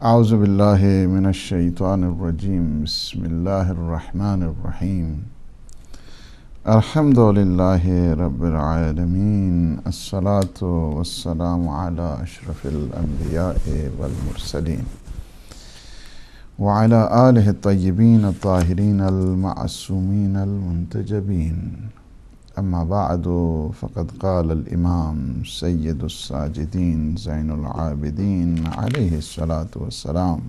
اعوذ باللہ من الشیطان الرجیم بسم اللہ الرحمن الرحیم الحمد للہ رب العالمین الصلاة والسلام علی اشرف الانبیاء والمرسلین وعلی آلہ الطیبین الطاہرین المعصومین المنتجبین اما بعد فقد قال الامام سید الساجدین زین العابدین علیہ الصلاۃ والسلام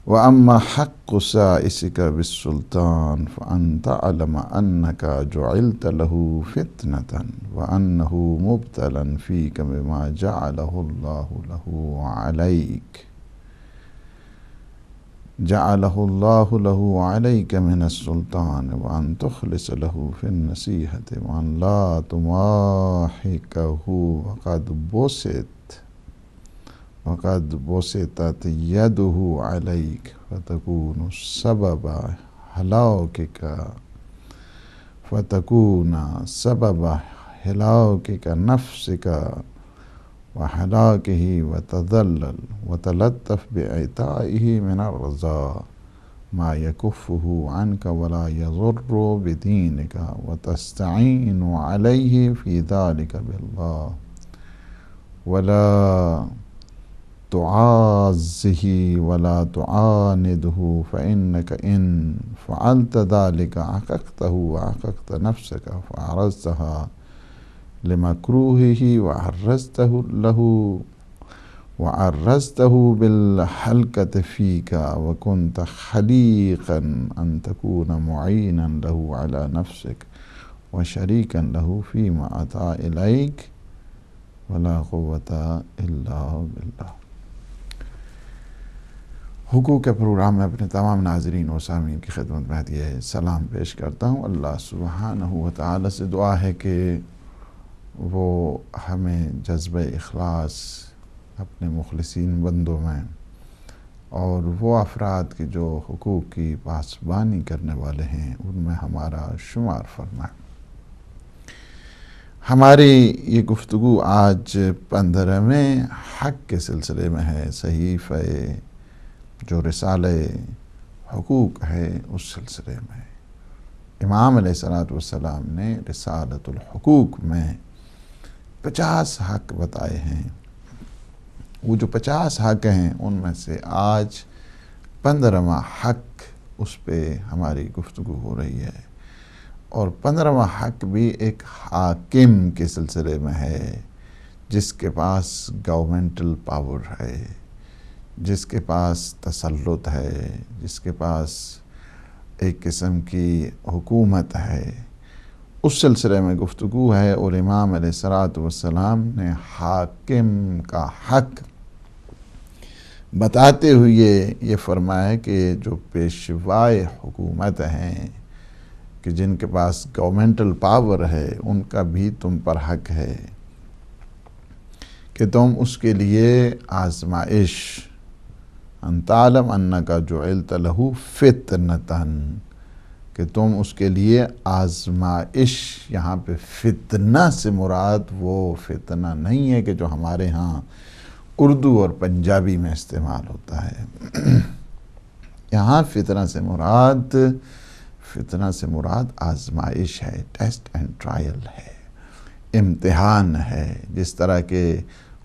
واما حق سائسک بالسلطان فان تعلم انک جعلت له فتنة وانہ مبتلا فیک بما جعلہ اللہ له علیک جعلہ اللہ له علیک من السلطان وان تخلص له فی النصیحة وان لا تماحکہ وقد بسطت یدہ علیک فتکون سبب ہلاکک نفسک وحلاکہ وتذلل وتلطف بعطائہ من الرضا ما یکفہ عنک ولا یضر بدینک وتستعین علیہ فی ذلک باللہ ولا تعازہ ولا تعاندہ فإنک ان فعلت ذلک عققتہ وعققت نفسک فعرضتها لمکروہہ وعرضتہ بالحلقۃ فیک وکنت خلیقا ان تکون معینا لہ علی نفسک وشریکا لہ فیما اتی الیک ولا قوۃ الا باللہ۔ حقوق کے پروگرام میں اپنے تمام ناظرین و سامعین کی خدمت میں یہ سلام پیش کرتا ہوں۔ اللہ سبحانہ و تعالی سے دعا ہے کہ وہ ہمیں جذبہ اخلاص اپنے مخلصین بندوں میں اور وہ افراد کے جو حقوق کی پاسبانی کرنے والے ہیں ان میں ہمارا شمار فرمائے۔ ہماری یہ گفتگو آج 15ویں حق کے سلسلے میں ہے، صحیفہ جو رسالہ حقوق ہے اس سلسلے میں۔ امام علیہ الصلوۃ والسلام نے رسالۃ الحقوق میں 50 حق بتائے ہیں۔ وہ جو 50 حق ہیں ان میں سے آج 15واں حق اس پہ ہماری گفتگو ہو رہی ہے، اور 15واں حق بھی ایک حاکم کے سلسلے میں ہے جس کے پاس گورنمنٹل پاور ہے، جس کے پاس تسلط ہے، جس کے پاس ایک قسم کی حکومت ہے، اس سلسلے میں گفتگو ہے۔ اور امام علیہ الصلوۃ والسلام نے حاکم کا حق بتاتے ہوئے یہ فرمایا کہ جو پیشوائے حکومت ہیں، کہ جن کے پاس گورنمنٹل پاور ہے، ان کا بھی تم پر حق ہے کہ تم اس کے لیے آزمائش، ان تعلم انک جعلت لہ فتنة، کہ تم اس کے لیے آزمائش، یہاں پہ فتنہ سے مراد وہ فتنہ نہیں ہے کہ جو ہمارے ہاں اردو اور پنجابی میں استعمال ہوتا ہے۔ یہاں فتنہ سے مراد آزمائش ہے، ٹیسٹ اینڈ ٹرائل ہے، امتحان ہے۔ جس طرح کہ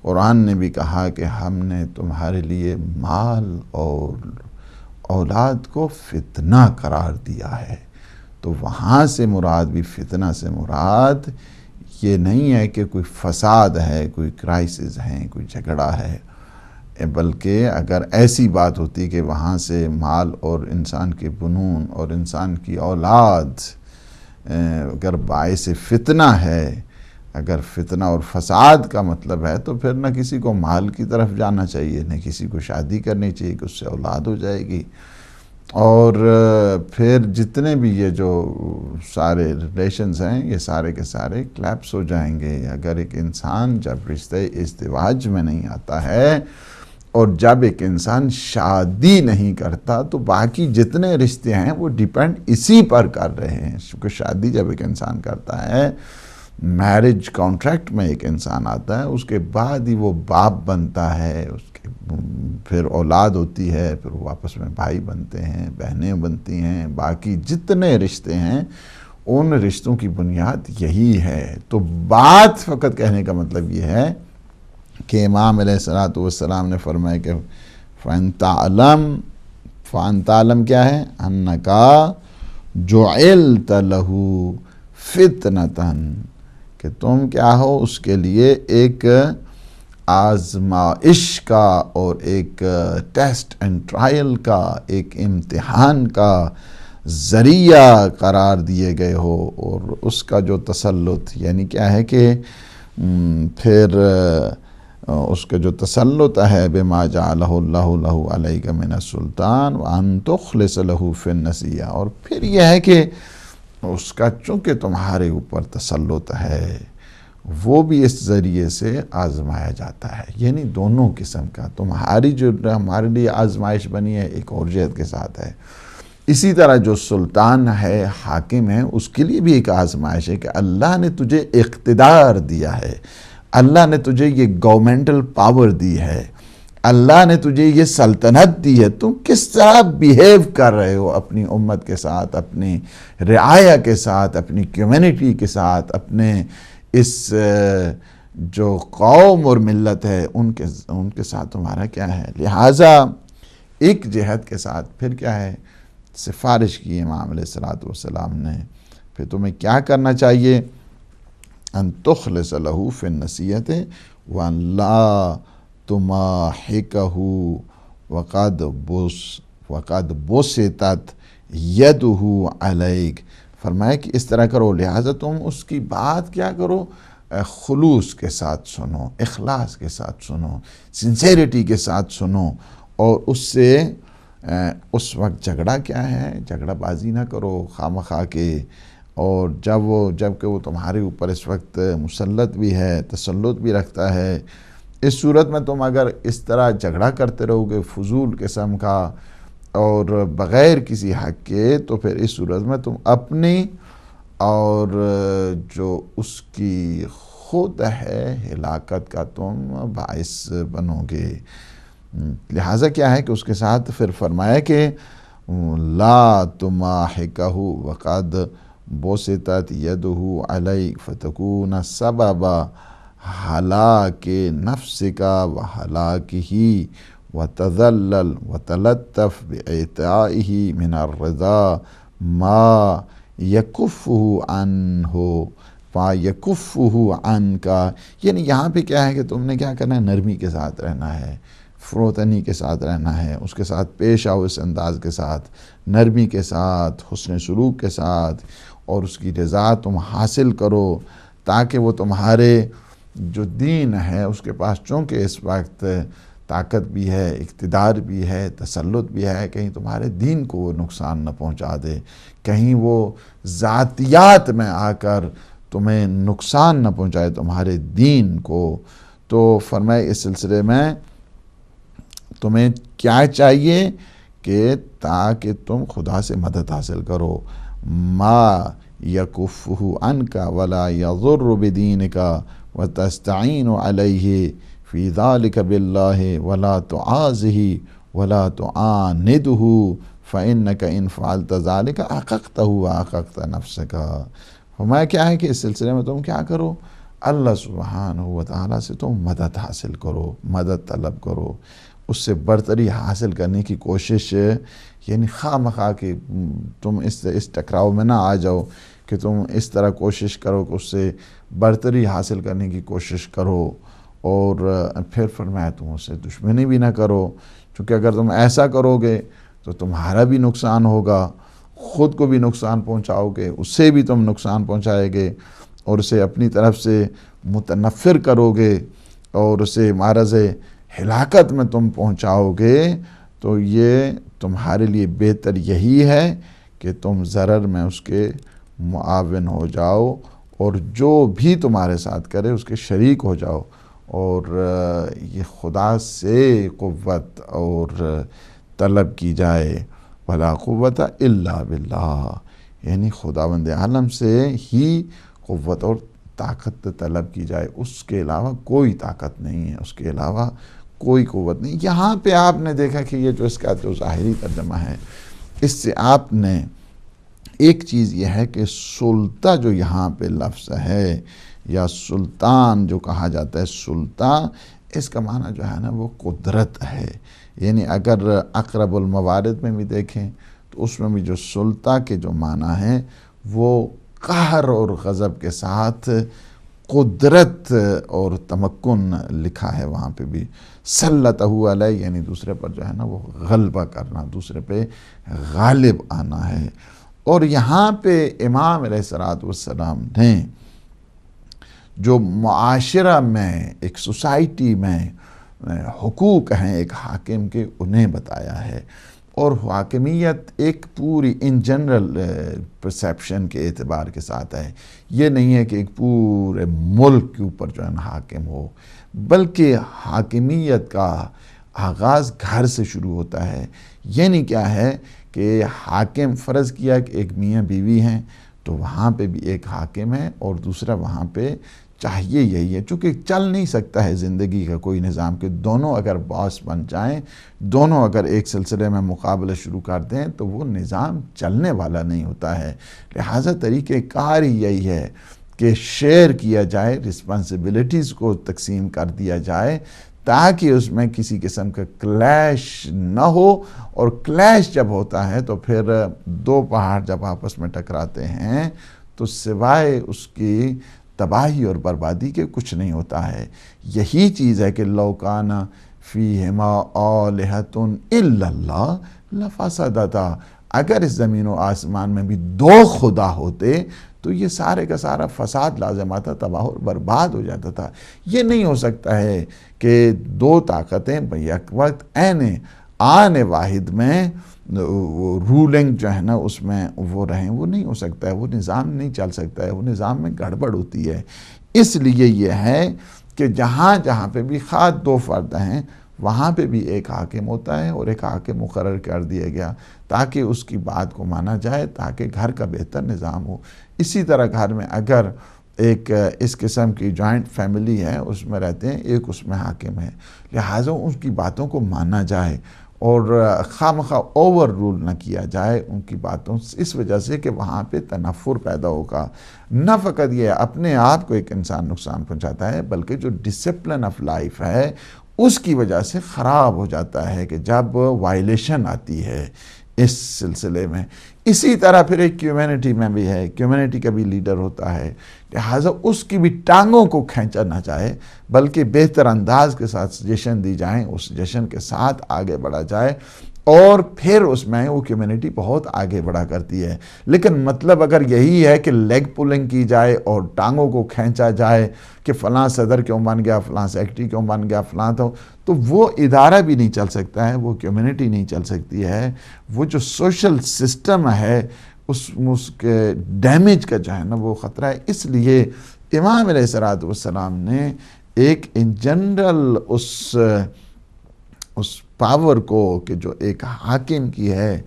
قرآن نے بھی کہا کہ ہم نے تمہارے لیے مال اور اولاد کو فتنہ قرار دیا ہے، تو وہاں سے مراد بھی فتنہ سے مراد یہ نہیں ہے کہ کوئی فساد ہے، کوئی کرائسس ہے، کوئی جھگڑا ہے، بلکہ اگر ایسی بات ہوتی کہ وہاں سے مال اور انسان کے بنون اور انسان کی اولاد اگر باعث فتنہ ہے، اگر فتنہ اور فساد کا مطلب ہے تو پھر نہ کسی کو مال کی طرف جانا چاہیے، نہ کسی کو شادی کرنی چاہیے کہ اس سے اولاد ہو جائے گی، اور پھر جتنے بھی یہ جو سارے ریلیشنز ہیں یہ سارے کے سارے کلیپس ہو جائیں گے۔ اگر ایک انسان جب رشتہ ازدواج میں نہیں آتا ہے اور جب ایک انسان شادی نہیں کرتا تو باقی جتنے رشتے ہیں وہ ڈیپینڈ اسی پر کر رہے ہیں، کیونکہ شادی جب ایک انسان کرتا ہے، میرج کانٹریکٹ میں ایک انسان آتا ہے، اس کے بعد ہی وہ باپ بنتا ہے، اس کے پھر اولاد ہوتی ہے، پھر وہ آپس میں بھائی بنتے ہیں، بہنیں بنتی ہیں، باقی جتنے رشتے ہیں ان رشتوں کی بنیاد یہی ہے۔ تو بات فقط کہنے کا مطلب یہ ہے کہ امام علیہ السلام نے فرمایا کہ فَأَنْ تَعْلَمْ کیا ہے؟ أَنَّكَ جُعِلْتَ لَهُ فِتْنَةً، کہ تم کیا ہو اس کے لیے ایک آزمائش کا اور ایک ٹیسٹ اینڈ ٹرائل کا، ایک امتحان کا ذریعہ قرار دیے گئے ہو۔ اور اس کا جو تسلط یعنی کیا ہے کہ پھر اس کا جو تسلط ہے بما جعلہ اللہ لہ علیک من السلطان وان تخلص لہ فی النسیہ، اور پھر یہ ہے کہ اس کا چونکہ تمہارے اوپر تسلط ہے وہ بھی اس ذریعے سے آزمایا جاتا ہے، یعنی دونوں قسم کا۔ تمہاری جو ہمارے لیے آزمائش بنی ہے ایک اور جہت کے ساتھ ہے، اسی طرح جو سلطان ہے، حاکم ہے، اس کے لیے بھی ایک آزمائش ہے کہ اللہ نے تجھے اقتدار دیا ہے، اللہ نے تجھے یہ گورنمنٹل پاور دی ہے، اللہ نے تجھے یہ سلطنت دی ہے، تم کس طرح بیہیو کر رہے ہو اپنی امت کے ساتھ، اپنی رعایا کے ساتھ، اپنی کمیونٹی کے ساتھ، اپنے اس جو قوم اور ملت ہے ان کے ساتھ تمہارا کیا ہے۔ لہٰذا ایک جہت کے ساتھ پھر کیا ہے، سفارش کی امام علیہ السلام نے، پھر تمہیں کیا کرنا چاہیے، ان تخلص لہ فی النصیحۃ وان لا تماحکہ وقد بسطت یدہ علیک، فرمایا کہ اس طرح کرو، لہٰذا تم اس کی بات کیا کرو، خلوص کے ساتھ سنو، اخلاص کے ساتھ سنو، سنسیریٹی کے ساتھ سنو، اور اس سے اس وقت جھگڑا کیا ہے، جھگڑا بازی نہ کرو خواہ کے، اور جب کہ وہ تمہارے اوپر اس وقت مسلط بھی ہے، تسلط بھی رکھتا ہے، اس صورت میں تم اگر اس طرح جھگڑا کرتے رہو گے فضول قسم کا اور بغیر کسی حق کے، تو پھر اس صورت میں تم اپنی اور جو اس کی خود ہے ہلاکت کا تم باعث بنو گے۔ لہٰذا کیا ہے کہ اس کے ساتھ پھر فرمایا کہ لا تماحکہ وقد بسطت یدہ علیک فتکون سبب ہلاک نفسک وہلاکہ وتذلل وتلطف بإعطائہ من الرضا ما یکفہ عنک، یعنی یہاں پہ کیا ہے کہ تم نے کیا کرنا ہے، نرمی کے ساتھ رہنا ہے، فروتنی کے ساتھ رہنا ہے، اس کے ساتھ پیش آؤ اس انداز کے ساتھ، نرمی کے ساتھ، حسن سلوک کے ساتھ، اور اس کی رضا تم حاصل کرو، تاکہ وہ تمہارے جو دین ہے اس کے پاس چونکہ اس وقت طاقت بھی ہے، اقتدار بھی ہے، تسلط بھی ہے، کہیں تمہارے دین کو وہ نقصان نہ پہنچا دے، کہیں وہ ذاتیات میں آ کر تمہیں نقصان نہ پہنچائے تمہارے دین کو۔ تو فرمائے اس سلسلے میں تمہیں کیا چاہیے کہ تاکہ تم خدا سے مدد حاصل کرو، ما یکفہ عنک ولا یضر بدینک وتستعین علیہ فی ذلک باللہ ولا تعاذہ ولا تعاندہ فإنک ان فعلت ذلک احققتہ واحققت نفسک۔ فرمایا کیا ہے کہ اس سلسلے میں تم کیا کرو، اللہ سبحانہ وتعالی سے تم مدد حاصل کرو، مدد طلب کرو، اس سے برتری حاصل کرنے کی کوشش، یعنی خواہ مخواہ کہ تم اس ٹکراؤ میں نہ آ جاؤ کہ تم اس طرح کوشش کرو کہ اس سے برتری حاصل کرنے کی کوشش کرو، اور پھر فرمایا تم اس سے دشمنی بھی نہ کرو، چونکہ اگر تم ایسا کرو گے تو تمہارا بھی نقصان ہوگا، خود کو بھی نقصان پہنچاؤ گے، اس سے بھی تم نقصان پہنچائے گے، اور اسے اپنی طرف سے متنفر کرو گے اور اسے معرض ہلاکت میں تم پہنچاؤ گے، تو یہ تمہارے لیے بہتر یہی ہے کہ تم ضرر میں اس کے معاون ہو جاؤ، اور جو بھی تمہارے ساتھ کرے اس کے شریک ہو جاؤ، اور یہ خدا سے قوت اور طلب کی جائے، ولا قوت الا باللہ، یعنی خداوند عالم سے ہی قوت اور طاقت طلب کی جائے، اس کے علاوہ کوئی طاقت نہیں ہے، اس کے علاوہ کوئی قوت نہیں۔ یہاں پہ آپ نے دیکھا کہ یہ جو اس کا جو ظاہری ترجمہ ہے، اس سے آپ نے ایک چیز یہ ہے کہ سلطہ جو یہاں پہ لفظ ہے یا سلطان جو کہا جاتا ہے، سلطان، اس کا معنی جو ہے نا وہ قدرت ہے۔ یعنی اگر اقرب الموارد میں بھی دیکھیں تو اس میں بھی جو سلطہ کے جو معنی ہے وہ قہر اور غضب کے ساتھ قدرت اور تمکن لکھا ہے وہاں پہ بھی۔ سلطہ علیہ یعنی دوسرے پر جو ہے نا وہ غلبہ کرنا، دوسرے پہ غالب آنا ہے۔ اور یہاں پہ امام علیہ السلام نے جو معاشرہ میں، ایک سوسائٹی میں حقوق ہیں ایک حاکم کے، انہیں بتایا ہے۔ اور حاکمیت ایک پوری ان جنرل پرسیپشن کے اعتبار کے ساتھ ہے، یہ نہیں ہے کہ ایک پورے ملک کے اوپر جو ہے نا حاکم ہو، بلکہ حاکمیت کا آغاز گھر سے شروع ہوتا ہے۔ یعنی کیا ہے کہ حاکم فرض کیا کہ ایک میاں بیوی ہیں تو وہاں پہ بھی ایک حاکم ہے اور دوسرا وہاں پہ چاہیے یہی ہے، چونکہ چل نہیں سکتا ہے زندگی کا کوئی نظام کہ دونوں اگر باس بن جائیں، دونوں اگر ایک سلسلے میں مقابلہ شروع کر دیں تو وہ نظام چلنے والا نہیں ہوتا ہے۔ لہٰذا طریقہ کار ہی یہی ہے کہ شیئر کیا جائے، رسپانسبلٹیز کو تقسیم کر دیا جائے تاکہ اس میں کسی قسم کا کلیش نہ ہو۔ اور کلیش جب ہوتا ہے تو پھر دو پہاڑ جب آپس میں ٹکراتے ہیں تو سوائے اس کی تباہی اور بربادی کے کچھ نہیں ہوتا ہے۔ یہی چیز ہے کہ لو کان فیہما آلہۃ الا اللہ لفسدتا، اگر اس زمین و آسمان میں بھی دو خدا ہوتے تو یہ سارے کا سارا فساد لازم آتا، تباہ اور برباد ہو جاتا تھا۔ یہ نہیں ہو سکتا ہے کہ دو طاقتیں بیک وقت عین آن واحد میں رولنگ جو ہے نا اس میں وہ رہیں، وہ نہیں ہو سکتا ہے، وہ نظام نہیں چل سکتا ہے، وہ نظام میں گڑبڑ ہوتی ہے۔ اس لیے یہ ہے کہ جہاں جہاں پہ بھی خواہ دو فرد ہیں وہاں پہ بھی ایک حاکم ہوتا ہے اور ایک حاکم مقرر کر دیا گیا تاکہ اس کی بات کو مانا جائے، تاکہ گھر کا بہتر نظام ہو۔ اسی طرح گھر میں اگر ایک اس قسم کی جوائنٹ فیملی ہے، اس میں رہتے ہیں، ایک اس میں حاکم ہے، لہٰذا ان کی باتوں کو مانا جائے اور خواہ مخواہ اوور رول نہ کیا جائے ان کی باتوں، اس وجہ سے کہ وہاں پہ تنفر پیدا ہوگا۔ نہ فقط یہ اپنے آپ کو ایک انسان نقصان پہنچاتا ہے بلکہ جو ڈسپلن آف لائف ہے اس کی وجہ سے خراب ہو جاتا ہے کہ جب وائلیشن آتی ہے اس سلسلے میں۔ اسی طرح پھر ایک کمیونٹی میں بھی ہے، کمیونٹی کا بھی لیڈر ہوتا ہے، لہٰذا اس کی بھی ٹانگوں کو کھینچا نہ جائے بلکہ بہتر انداز کے ساتھ سجیشن دی جائیں، اس سجیشن کے ساتھ آگے بڑھا جائے اور پھر اس میں وہ کمیونٹی بہت آگے بڑھا کرتی ہے۔ لیکن مطلب اگر یہی ہے کہ لیگ پولنگ کی جائے اور ٹانگوں کو کھینچا جائے کہ فلاں صدر کیوں بن گیا، فلاں سیکرٹری کیوں بن گیا، فلاں تو وہ ادارہ بھی نہیں چل سکتا ہے، وہ کمیونٹی نہیں چل سکتی ہے، وہ جو سوشل سسٹم ہے اس کے ڈیمیج کا جو ہے نا وہ خطرہ ہے۔ اس لیے امام علیہ السلام نے ایک ان جنرل اس پاور کو کہ جو ایک حاکم کی ہے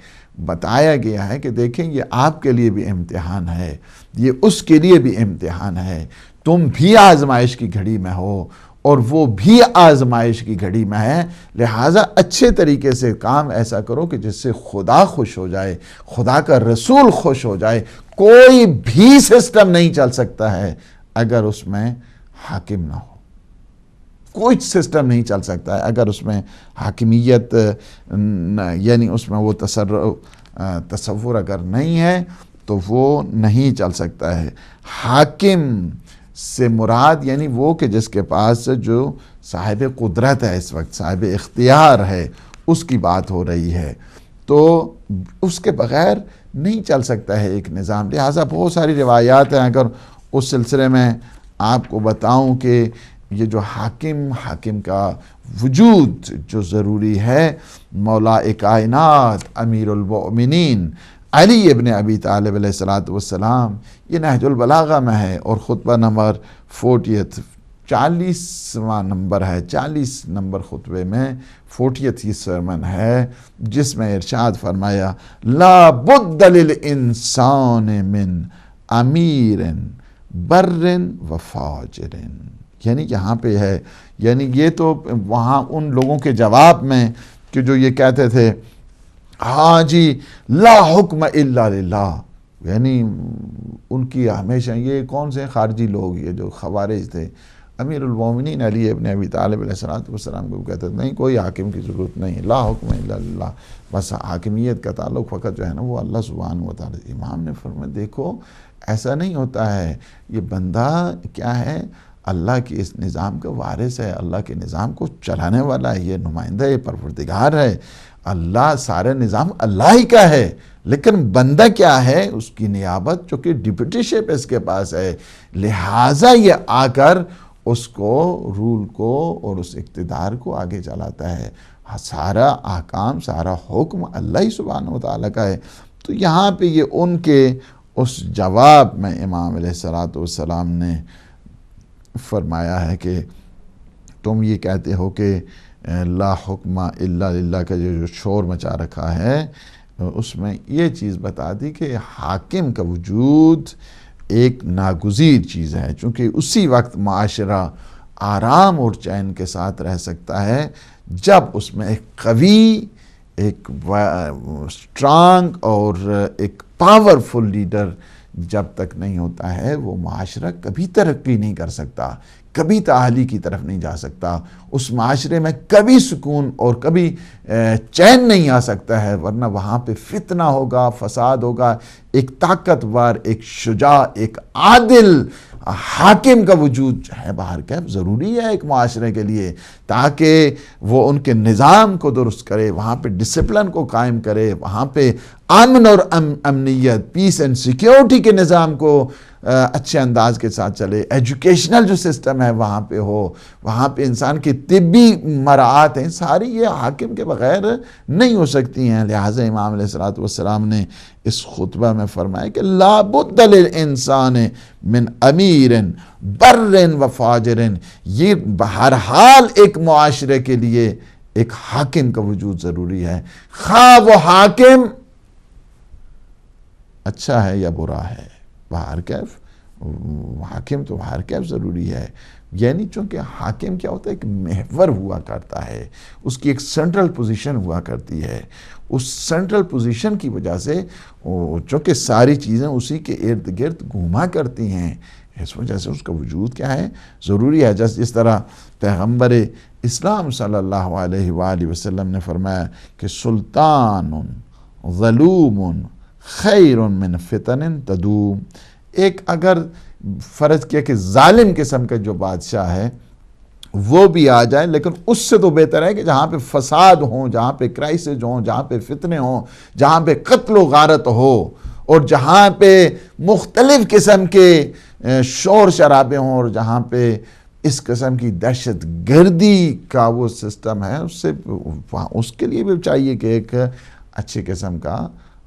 بتایا گیا ہے کہ دیکھیں یہ آپ کے لیے بھی امتحان ہے، یہ اس کے لیے بھی امتحان ہے، تم بھی آزمائش کی گھڑی میں ہو اور وہ بھی آزمائش کی گھڑی میں ہے، لہٰذا اچھے طریقے سے کام ایسا کرو کہ جس سے خدا خوش ہو جائے، خدا کا رسول خوش ہو جائے۔ کوئی بھی سسٹم نہیں چل سکتا ہے اگر اس میں حاکم نہ ہو، کوئی سسٹم نہیں چل سکتا ہے اگر اس میں حاکمیت یعنی اس میں وہ تصور اگر نہیں ہے تو وہ نہیں چل سکتا ہے۔ حاکم سے مراد یعنی وہ کہ جس کے پاس جو صاحب قدرت ہے، اس وقت صاحب اختیار ہے، اس کی بات ہو رہی ہے، تو اس کے بغیر نہیں چل سکتا ہے ایک نظام۔ لہٰذا بہت ساری روایات ہیں، اگر اس سلسلے میں آپ کو بتاؤں کہ یہ جو حاکم کا وجود جو ضروری ہے، مولا کائنات امیر المؤمنین علی ابن ابی طالب علیہ السلام، یہ نہج البلاغہ میں ہے اور خطبہ نمبر 40واں نمبر ہے، 40 نمبر خطبے میں 40 سرمن ہے، جس میں ارشاد فرمایا لا بد للانسان من امیر بر و فاجر، یعنی یہاں پہ ہے، یعنی یہ تو وہاں ان لوگوں کے جواب میں کہ جو یہ کہتے تھے ہاں جی لا حکم الا للہ، یعنی ان کی ہمیشہ یہ کون سے خارجی لوگ، یہ جو خوارج تھے، امیر المومنین علی ابن ابی طالب علیہ السلام کو کہتے تھے نہیں کوئی حاکم کی ضرورت نہیں، لا حکم الا للہ، بس حاکمیت کا تعلق فقط جو ہے نا وہ اللہ سبحانہ و تعالی۔ امام نے فرمایا دیکھو ایسا نہیں ہوتا ہے، یہ بندہ کیا ہے، اللہ کی اس نظام کا وارث ہے، اللہ کے نظام کو چلانے والا ہے، یہ نمائندہ ہے، پروردگار ہے، اللہ سارے نظام اللہ ہی کا ہے، لیکن بندہ کیا ہے، اس کی نیابت جو کہ ڈپٹی شپ اس کے پاس ہے، لہٰذا یہ آ کر اس کو رول کو اور اس اقتدار کو آگے چلاتا ہے، سارا احکام سارا حکم اللہ ہی سبحانہ و تعالیٰ کا ہے۔ تو یہاں پہ یہ ان کے اس جواب میں امام علیہ السلام نے فرمایا ہے کہ تم یہ کہتے ہو کہ لا حکم الا للہ کا جو شور مچا رکھا ہے، اس میں یہ چیز بتا دی کہ حاکم کا وجود ایک ناگزیر چیز ہے، چونکہ اسی وقت معاشرہ آرام اور چین کے ساتھ رہ سکتا ہے جب اس میں ایک قوی، ایک اسٹرانگ اور ایک پاورفل لیڈر جب تک نہیں ہوتا ہے وہ معاشرہ کبھی ترقی نہیں کر سکتا، کبھی تعالی کی طرف نہیں جا سکتا، اس معاشرے میں کبھی سکون اور کبھی چین نہیں آ سکتا ہے، ورنہ وہاں پہ فتنہ ہوگا، فساد ہوگا۔ ایک طاقتور، ایک شجاع، ایک عادل حاکم کا وجود جو ہے باہر کیف ضروری ہے ایک معاشرے کے لیے، تاکہ وہ ان کے نظام کو درست کرے، وہاں پہ ڈسپلن کو قائم کرے، وہاں پہ امن اور امنیت، پیس اینڈ سیکیورٹی کے نظام کو اچھے انداز کے ساتھ چلے، ایجوکیشنل جو سسٹم ہے وہاں پہ ہو، وہاں پہ انسان کی طبی مراعات ہیں، ساری یہ حاکم کے بغیر نہیں ہو سکتی ہیں۔ لہٰذا امام علیہ السلام نے اس خطبہ میں فرمایا کہ لا بد للانسان من امیر بر و فاجر، یہ بہرحال ایک معاشرے کے لیے ایک حاکم کا وجود ضروری ہے، خواہ وہ حاکم اچھا ہے یا برا ہے، باہر کیف حاکم تو باہر کیف ضروری ہے۔ یعنی چونکہ حاکم کیا ہوتا ہے، ایک محور ہوا کرتا ہے، اس کی ایک سینٹرل پوزیشن ہوا کرتی ہے، اس سینٹرل پوزیشن کی وجہ سے چونکہ ساری چیزیں اسی کے ارد گرد گھوما کرتی ہیں، اس وجہ سے اس کا وجود کیا ہے، ضروری ہے۔ جس طرح پیغمبر اسلام صلی اللہ علیہ وآلہ وسلم نے فرمایا کہ سلطان ظلوم خیر من فتن تدوم، ایک اگر فرض کیا کہ ظالم قسم کا جو بادشاہ ہے وہ بھی آ جائے، لیکن اس سے تو بہتر ہے کہ جہاں پہ فساد ہوں، جہاں پہ کرائسس ہوں، جہاں پہ فتنے ہوں، جہاں پہ قتل و غارت ہو، اور جہاں پہ مختلف قسم کے شور شرابے ہوں، اور جہاں پہ اس قسم کی دہشت گردی کا وہ سسٹم ہے، اس کے لیے بھی چاہیے کہ ایک اچھے قسم کا،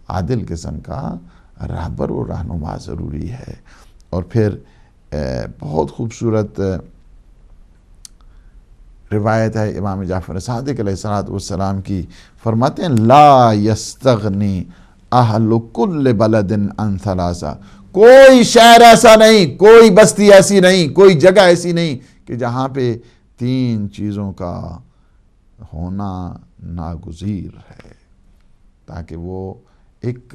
عادل قسم کا رہبر و رہنما ضروری ہے۔ اور پھر بہت خوبصورت روایت ہے امام جعفر صادق علیہ السلام کی، فرماتے ہیں لا یستغنی اہل کل بلد عن ثلاثہ، کوئی شہر ایسا نہیں، کوئی بستی ایسی نہیں، کوئی جگہ ایسی نہیں کہ جہاں پہ تین چیزوں کا ہونا ناگزیر ہے، تاکہ وہ ایک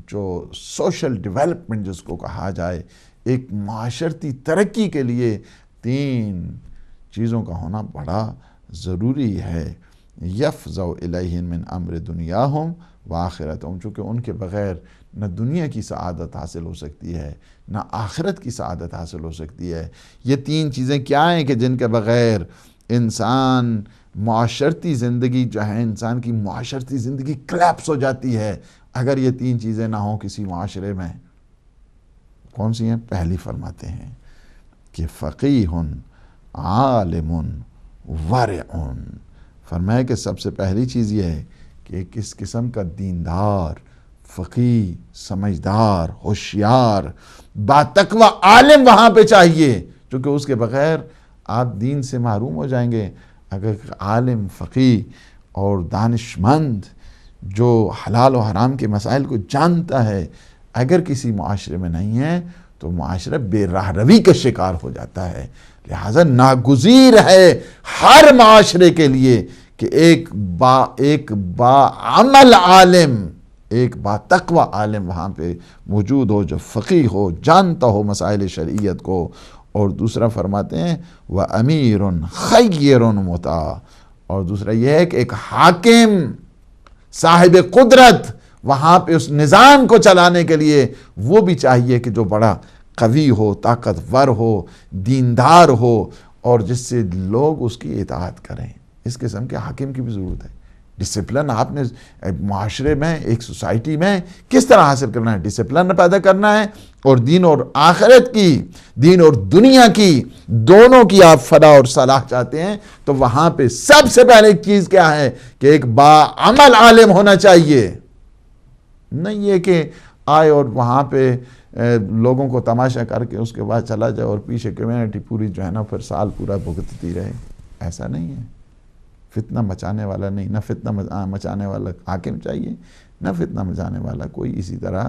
جو سوشل ڈیولپمنٹ جس کو کہا جائے، ایک معاشرتی ترقی کے لیے تین چیزوں کا ہونا بڑا ضروری ہے۔ یفزع الیہم من امر دنیاہم وآخرتہم، چونکہ ان کے بغیر نہ دنیا کی سعادت حاصل ہو سکتی ہے، نہ آخرت کی سعادت حاصل ہو سکتی ہے۔ یہ تین چیزیں کیا ہیں کہ جن کے بغیر انسان معاشرتی زندگی جو ہے، انسان کی معاشرتی زندگی کلیپس ہو جاتی ہے اگر یہ تین چیزیں نہ ہوں کسی معاشرے میں۔ کون سی ہیں؟ پہلی فرماتے ہیں کہ فقیہ عالم ورع، فرمایا کہ سب سے پہلی چیز یہ ہے کہ کس قسم کا دیندار، فقیہ، سمجھدار، ہوشیار، باتقوی عالم وہاں پہ چاہیے، کیونکہ اس کے بغیر آپ دین سے محروم ہو جائیں گے۔ اگر عالم، فقیہ اور دانشمند جو حلال و حرام کے مسائل کو جانتا ہے اگر کسی معاشرے میں نہیں ہے تو معاشرہ بے راہ روی کا شکار ہو جاتا ہے۔ لہٰذا ناگزیر ہے ہر معاشرے کے لیے کہ ایک با عمل عالم، ایک با تقوی عالم وہاں پہ موجود ہو، جو فقیہ ہو، جانتا ہو مسائل شرعیت کو۔ اور دوسرا فرماتے ہیں وَأَمِيرٌ خَيِّرٌ مُطَاعٌ، اور دوسرا یہ ہے کہ ایک حاکم صاحب قدرت وہاں پہ اس نظام کو چلانے کے لیے وہ بھی چاہیے کہ جو بڑا قوی ہو، طاقتور ہو، دیندار ہو، اور جس سے لوگ اس کی اطاعت کریں۔ اس قسم کے حاکم کی بھی ضرورت ہے۔ ڈسپلن آپ نے معاشرے میں، ایک سوسائٹی میں کس طرح حاصل کرنا ہے؟ ڈسپلن پیدا کرنا ہے، اور دین اور آخرت کی، دین اور دنیا کی، دونوں کی آپ فلاح اور صلاح چاہتے ہیں تو وہاں پہ سب سے پہلے ایک چیز کیا ہے کہ ایک باعمل عالم ہونا چاہیے۔ نہیں یہ کہ آئے اور وہاں پہ لوگوں کو تماشا کر کے اس کے بعد چلا جائے اور پیچھے کمیونٹی پوری جو ہے نا پھر سال پورا بھگتتی رہے۔ ایسا نہیں ہے۔ فتنہ مچانے والا نہیں، نہ فتنہ مچانے والا حاکم چاہیے، نہ فتنہ مچانے والا کوئی اسی طرح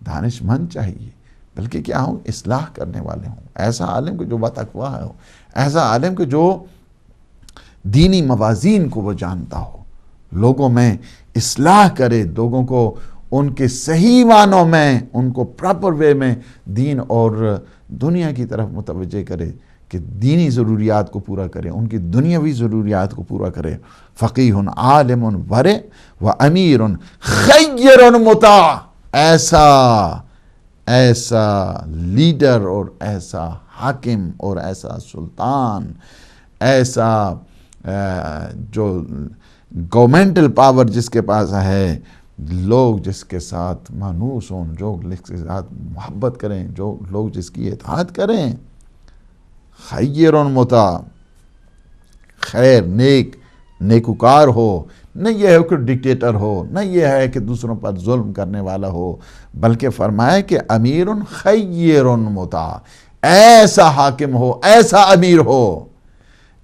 دانش مند چاہیے، بلکہ کیا ہوں، اصلاح کرنے والے ہوں، ایسا عالم کہ جو باتقوی ہو، ایسا عالم کہ جو دینی موازین کو وہ جانتا ہو، لوگوں میں اصلاح کرے، لوگوں کو ان کے صحیح معنوں میں، ان کو پراپر وے میں دین اور دنیا کی طرف متوجہ کرے، کہ دینی ضروریات کو پورا کرے، ان کی دنیاوی ضروریات کو پورا کرے۔ فقیہ عالم ورع و امیر خیر مطاع، ایسا لیڈر اور ایسا حاکم اور ایسا سلطان، ایسا جو گورنمنٹل پاور جس کے پاس ہے، لوگ جس کے ساتھ مانوس ہوں، جو جس کے ساتھ محبت کریں، جو لوگ جس کی اطاعت کریں، خیر مطاع، خیر، نیکوکار ہو، نہ یہ ہے کہ ڈکٹیٹر ہو، نہ یہ ہے کہ دوسروں پر ظلم کرنے والا ہو، بلکہ فرمائے کہ امیر خیر مطاع، ایسا حاکم ہو، ایسا امیر ہو،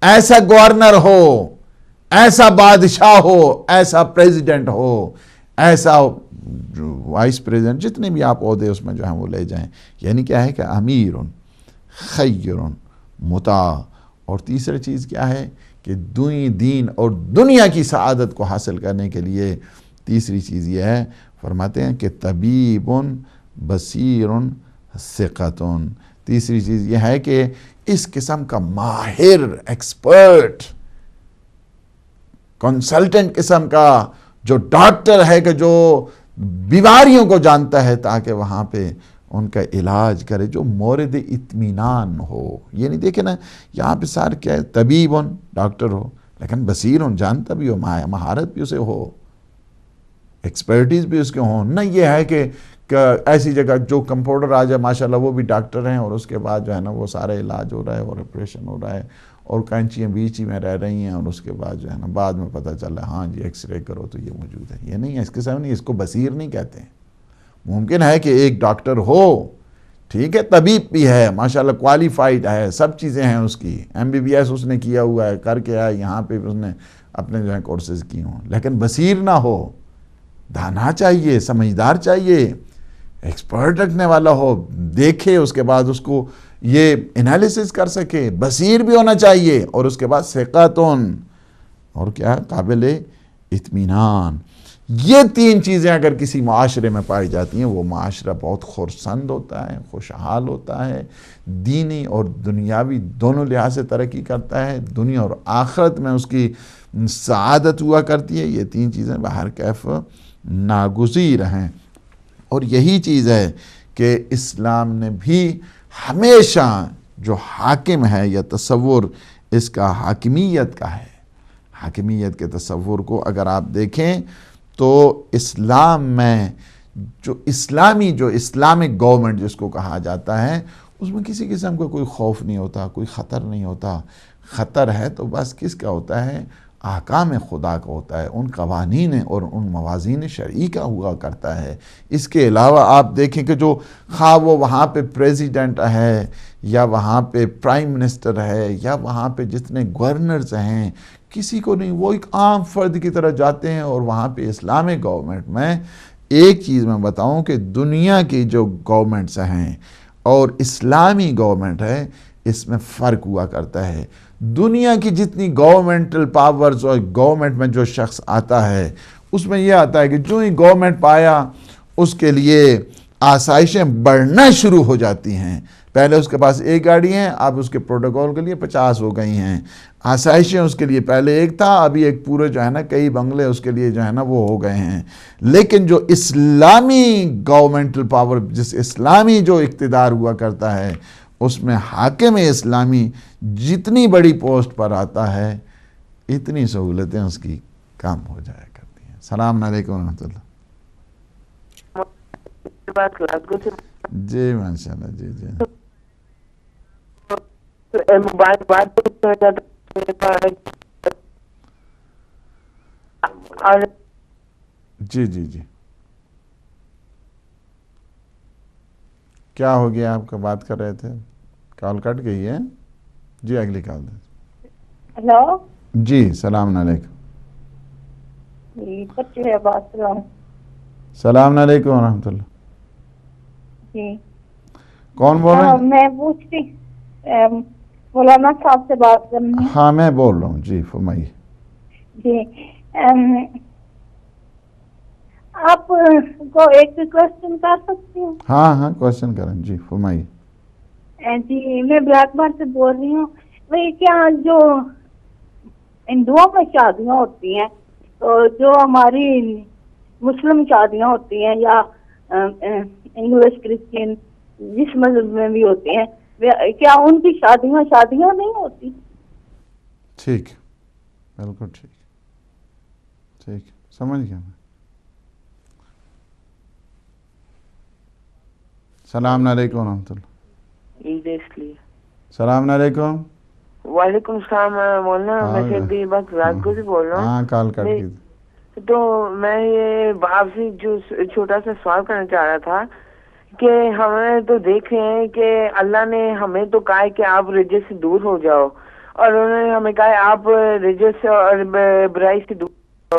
ایسا گورنر ہو، ایسا بادشاہ ہو، ایسا پریزیڈنٹ ہو، ایسا وائس پریزیڈنٹ، جتنے بھی آپ عہدے اس میں جو ہیں وہ لے جائیں، یعنی کیا ہے کہ امیر خیر مطاع۔ اور تیسری چیز کیا ہے کہ دین اور دنیا کی سعادت کو حاصل کرنے کے لیے تیسری چیز یہ ہے، فرماتے ہیں کہ طبیب بصیر ثقۃ، تیسری چیز یہ ہے کہ اس قسم کا ماہر، ایکسپرٹ، کنسلٹنٹ قسم کا جو ڈاکٹر ہے کہ جو بیماریوں کو جانتا ہے تاکہ وہاں پہ ان کا علاج کرے، جو مورد اطمینان ہو۔ یہ نہیں دیکھیں نا یہاں پہ سار کیا ہے، طبیب ڈاکٹر ہو لیکن بصیر جانتا بھی ہو، مہارت بھی اسے ہو، ایکسپرٹیز بھی اس کے ہوں۔ نہ یہ ہے کہ ایسی جگہ جو کمپاؤنڈر آ جائے ماشاءاللہ وہ بھی ڈاکٹر ہیں اور اس کے بعد جو ہے نا وہ سارا علاج ہو رہا ہے اور آپریشن ہو رہا ہے اور کینچیاں بیچ ہی میں رہ رہی ہیں، اور اس کے بعد جو ہے نا بعد میں پتہ چلا ہاں جی ایکس رے کرو تو یہ موجود ہے۔ یہ نہیں ہے، اس کے سامنے اس کو بصیر نہیں کہتے ہیں۔ ممکن ہے کہ ایک ڈاکٹر ہو، ٹھیک ہے، طبیب بھی ہے، ماشاءاللہ کوالیفائڈ ہے، سب چیزیں ہیں اس کی، MBBS اس نے کیا ہوا ہے، کر کے آیا، یہاں پہ اس نے اپنے جو ہے کورسز کی ہوں، لیکن بصیر نہ ہو، دانا چاہیے، سمجھدار چاہیے، ایکسپرٹ رکھنے والا ہو، دیکھے اس کے بعد اس کو یہ انالیسس کر سکے، بصیر بھی ہونا چاہیے، اور اس کے بعد ثقتن، اور کیا قابل اطمینان۔ یہ تین چیزیں اگر کسی معاشرے میں پائی جاتی ہیں وہ معاشرہ بہت خرسند ہوتا ہے، خوشحال ہوتا ہے، دینی اور دنیاوی دونوں لحاظ سے ترقی کرتا ہے، دنیا اور آخرت میں اس کی سعادت ہوا کرتی ہے۔ یہ تین چیزیں بہر کیف ناگزیر ہیں، اور یہی چیز ہے کہ اسلام نے بھی ہمیشہ جو حاکم ہے یا تصور اس کا حاکمیت کا ہے، حاکمیت کے تصور کو اگر آپ دیکھیں تو اسلام میں جو اسلامک گورنمنٹ جس کو کہا جاتا ہے، اس میں کسی قسم کا کوئی خوف نہیں ہوتا، کوئی خطر نہیں ہوتا۔ خطر ہے تو بس کس کا ہوتا ہے؟ احکام خدا کا ہوتا ہے، ان قوانین اور ان موازین شرعی کا ہوا کرتا ہے۔ اس کے علاوہ آپ دیکھیں کہ جو خواہ وہ وہاں پہ پریزیڈنٹ ہے یا وہاں پہ پرائم منسٹر ہے یا وہاں پہ جتنے گورنرز ہیں، کسی کو نہیں، وہ ایک عام فرد کی طرح جاتے ہیں۔ اور وہاں پہ اسلامک گورنمنٹ میں ایک چیز میں بتاؤں کہ دنیا کی جو گورنمنٹس ہیں اور اسلامی گورنمنٹ ہے، اس میں فرق ہوا کرتا ہے۔ دنیا کی جتنی گورنمنٹل پاورز اور گورنمنٹ میں جو شخص آتا ہے اس میں یہ آتا ہے کہ جو ہی گورنمنٹ پایا اس کے لیے آسائشیں بڑھنا شروع ہو جاتی ہیں۔ پہلے اس کے پاس ایک گاڑی ہیں، اب اس کے پروٹوکول کے لیے 50 ہو گئی ہیں۔ آسائشیں اس کے لیے پہلے ایک تھا، ابھی ایک پورے جو ہے نا کئی بنگلے اس کے لیے جو ہے نا وہ ہو گئے ہیں۔ لیکن جو اسلامی گورنمنٹل پاور، جس اسلامی جو اقتدار ہوا کرتا ہے، اس میں حاکم اسلامی جتنی بڑی پوسٹ پر آتا ہے اتنی سہولتیں اس کی کم ہو جایا کرتی ہیں۔ السلام علیکم ورحمۃ اللہ۔ جی ماشاء اللہ، جی جی جی جی جی کیا ہو گیا؟ آپ کا بات کر رہے تھے، کال کٹ گئی ہے؟ جی اگلی کال دیں۔ ہیلو جی السلام علیکم۔ جی بچے ہے بات سلام۔ السلام علیکم ورحمۃ اللہ۔ جی کون بول رہے ہیں؟ میں پوچھتی مولانا صاحب سے بات کرنی ہے۔ ہاں میں بول رہا ہوں، جی فرمائیے۔ جی آپ کو ایک کوشچن کر سکتی ہوں؟ ہاں ہاں کوشچن کریں، جی فرمائیے۔ جی میں بلیک بار سے بول رہی ہوں، بھائی کیا جو ہندوؤں میں شادیاں ہوتی ہیں تو جو ہماری مسلم شادیاں ہوتی ہیں یا انگلش کرسچین جس مذہب میں بھی ہوتی ہیں، کیا ان کی شادیاں نہیں ہوتی؟ ٹھیک، بالکل ٹھیک ٹھیک، سمجھ گیا میں۔ السلام علیکم ورحمۃ اللہ۔ السلام علیکم۔ وعلیکم السلام مولانا، میں شیخ بس رات کو سے بول رہا ہوں۔ ہاں کال کٹ گئی۔ تو میں یہ آپ سے جو چھوٹا سا سوال کرنا چاہ رہا تھا کہ ہمیں تو دیکھ رہے ہیں کہ اللہ نے ہمیں تو کہا ہے کہ آپ رجس سے دور ہو جاؤ، اور انہوں نے ہمیں کہا ہے آپ رجس اور برائی سے دور ہو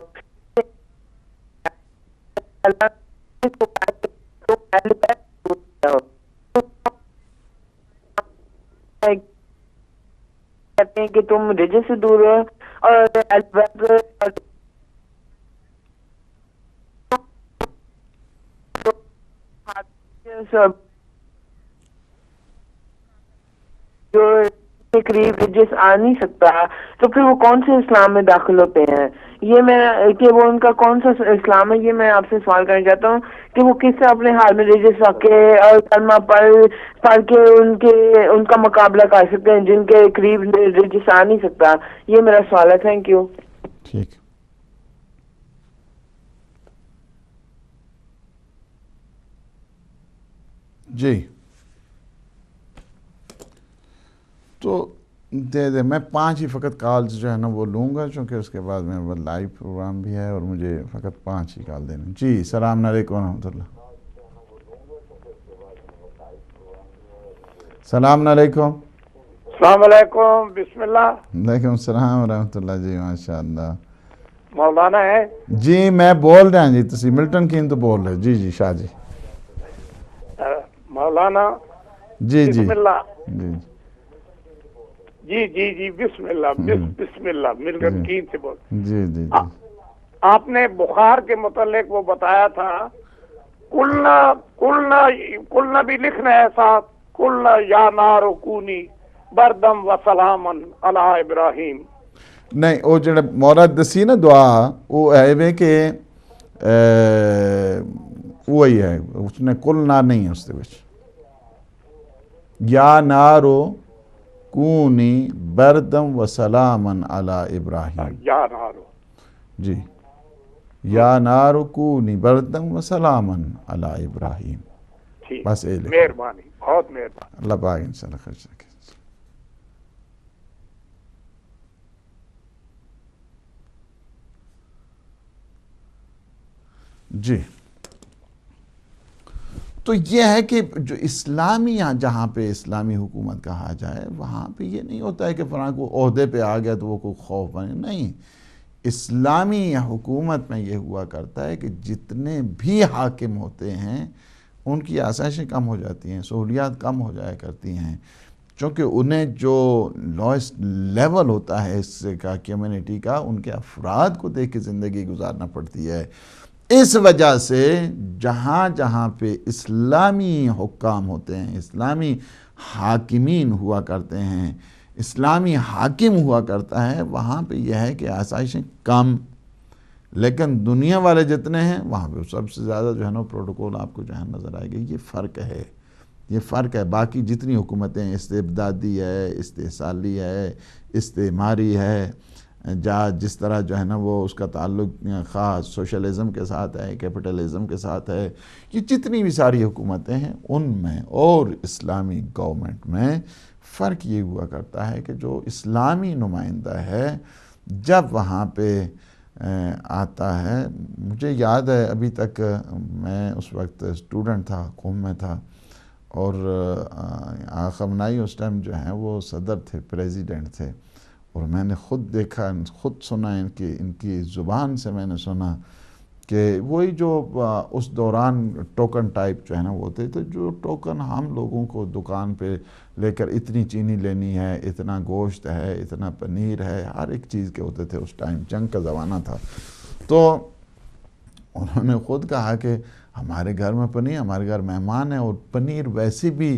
جاؤ۔ کہتے ہیں کہ تم رجس سے دور ہو اور جو کے قریب رجس آ نہیں سکتا، تو پھر وہ کون سے اسلام میں داخل ہوتے ہیں؟ یہ میں کہ وہ ان کا کون سا اسلام ہے، یہ میں آپ سے سوال کرنا چاہتا ہوں کہ وہ کس سے اپنے حال میں رجس رکھ کے اور کلمہ پڑھ کے ان کا مقابلہ کر سکتے ہیں جن کے قریب رجس آ نہیں سکتا؟ یہ میرا سوال ہے۔ Thank you. ٹھیک، جی تو دے دے میں 5 ہی فقط کالز جو ہے نا وہ لوں گا، چونکہ اس کے بعد میں لائیو پروگرام بھی ہے اور مجھے فقط 5 ہی کال دینے۔ جی السلام علیکم ورحمۃ اللہ۔ السلام علیکم۔ السلام علیکم، بسم اللہ۔ وعلیکم السلام ورحمۃ اللہ۔ جی ماشاء اللہ، مولانا ہے؟ جی میں بول رہا ہوں جی، تسی ملٹن کین تو بول رہے۔ جی جی شاہ جی، مولانا جی جی بسم اللہ۔ جی جی جی جی بسم اللہ، بسم اللہ، ملٹن کین سے بول۔ جی جی جی آپ نے بخار کے متعلق وہ بتایا تھا، کلنا بھی لکھنا ہے ساتھ، کلنا یا نار کونی بردم و سلامن علی ابراہیم۔ نہیں وہ جڑا مورد دسی نا دعا وہ ہے وے کہ وہی ہے، اس نے کل نار نہیں ہے اس دے وچ، یا نارو کونی بردم و سلامن علی ابراہیم۔ یا نارو، جی یا نارو کونی بردم و سلامن علی ابراہیم، ٹھیک، بس اے لکھو۔ مہربانی، بہت مہربانی۔ اللہ پاک انشاءاللہ خرچ رکھے۔ جی تو یہ ہے کہ جو اسلامی جہاں پہ اسلامی حکومت کہا جائے وہاں پہ یہ نہیں ہوتا ہے کہ فلاں کو عہدے پہ آ گیا تو وہ کوئی خوف بنے، نہیں۔ اسلامی حکومت میں یہ ہوا کرتا ہے کہ جتنے بھی حاکم ہوتے ہیں ان کی آسائشیں کم ہو جاتی ہیں، سہولیات کم ہو جایا کرتی ہیں، چونکہ انہیں جو لوئسٹ لیول ہوتا ہے اس کا کمیونٹی کا، ان کے افراد کو دیکھ کے زندگی گزارنا پڑتی ہے۔ اس وجہ سے جہاں جہاں پہ اسلامی حکام ہوتے ہیں، اسلامی حاکمین ہوا کرتے ہیں، اسلامی حاکم ہوا کرتا ہے، وہاں پہ یہ ہے کہ آسائشیں کم، لیکن دنیا والے جتنے ہیں وہاں پہ سب سے زیادہ جو ہے نا پروٹوکول آپ کو جو ہے نظر آئے گا۔ یہ فرق ہے، یہ فرق ہے۔ باقی جتنی حکومتیں استبدادی ہے، استحصالی ہے، استعماری ہے، جس طرح جو ہے نا وہ اس کا تعلق خاص سوشلزم کے ساتھ ہے، کیپٹلزم کے ساتھ ہے، یہ جتنی بھی ساری حکومتیں ہیں ان میں اور اسلامی گورنمنٹ میں فرق یہ ہوا کرتا ہے کہ جو اسلامی نمائندہ ہے جب وہاں پہ آتا ہے، مجھے یاد ہے ابھی تک میں اس وقت اسٹوڈنٹ تھا، قوم میں تھا، اور خامنائی اس ٹائم جو ہیں وہ صدر تھے، پریزیڈنٹ تھے، اور میں نے خود دیکھا، خود سنا ان کی زبان سے میں نے سنا کہ وہی جو اس دوران ٹوکن ٹائپ جو ہے نا وہ ہوتے تھے، جو ٹوکن ہم لوگوں کو دکان پہ لے کر اتنی چینی لینی ہے، اتنا گوشت ہے، اتنا پنیر ہے، ہر ایک چیز کے ہوتے تھے۔ اس ٹائم جنگ کا زمانہ تھا، تو انہوں نے خود کہا کہ ہمارے گھر میں پنیر، ہمارے گھر مہمان ہیں، اور پنیر ویسے بھی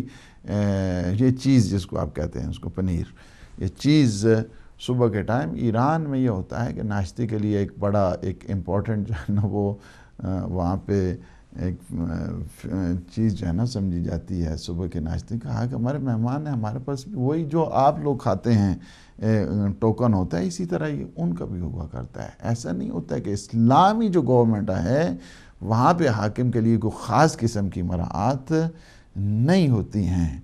یہ چیز جس کو آپ کہتے ہیں اس کو پنیر، یہ چیز صبح کے ٹائم ایران میں یہ ہوتا ہے کہ ناشتے کے لیے ایک بڑا ایک امپورٹنٹ جو ہے نا وہ وہاں پہ ایک چیز جو ہے نا سمجھی جاتی ہے صبح کے ناشتے۔ کہا کہ ہمارے مہمان ہیں، ہمارے پاس وہی جو آپ لوگ کھاتے ہیں ٹوکن ہوتا ہے، اسی طرح یہ ان کا بھی ہوا کرتا ہے۔ ایسا نہیں ہوتا ہے کہ اسلامی جو گورنمنٹ ہے وہاں پہ حاکم کے لیے کوئی خاص قسم کی مراعات نہیں ہوتی ہیں۔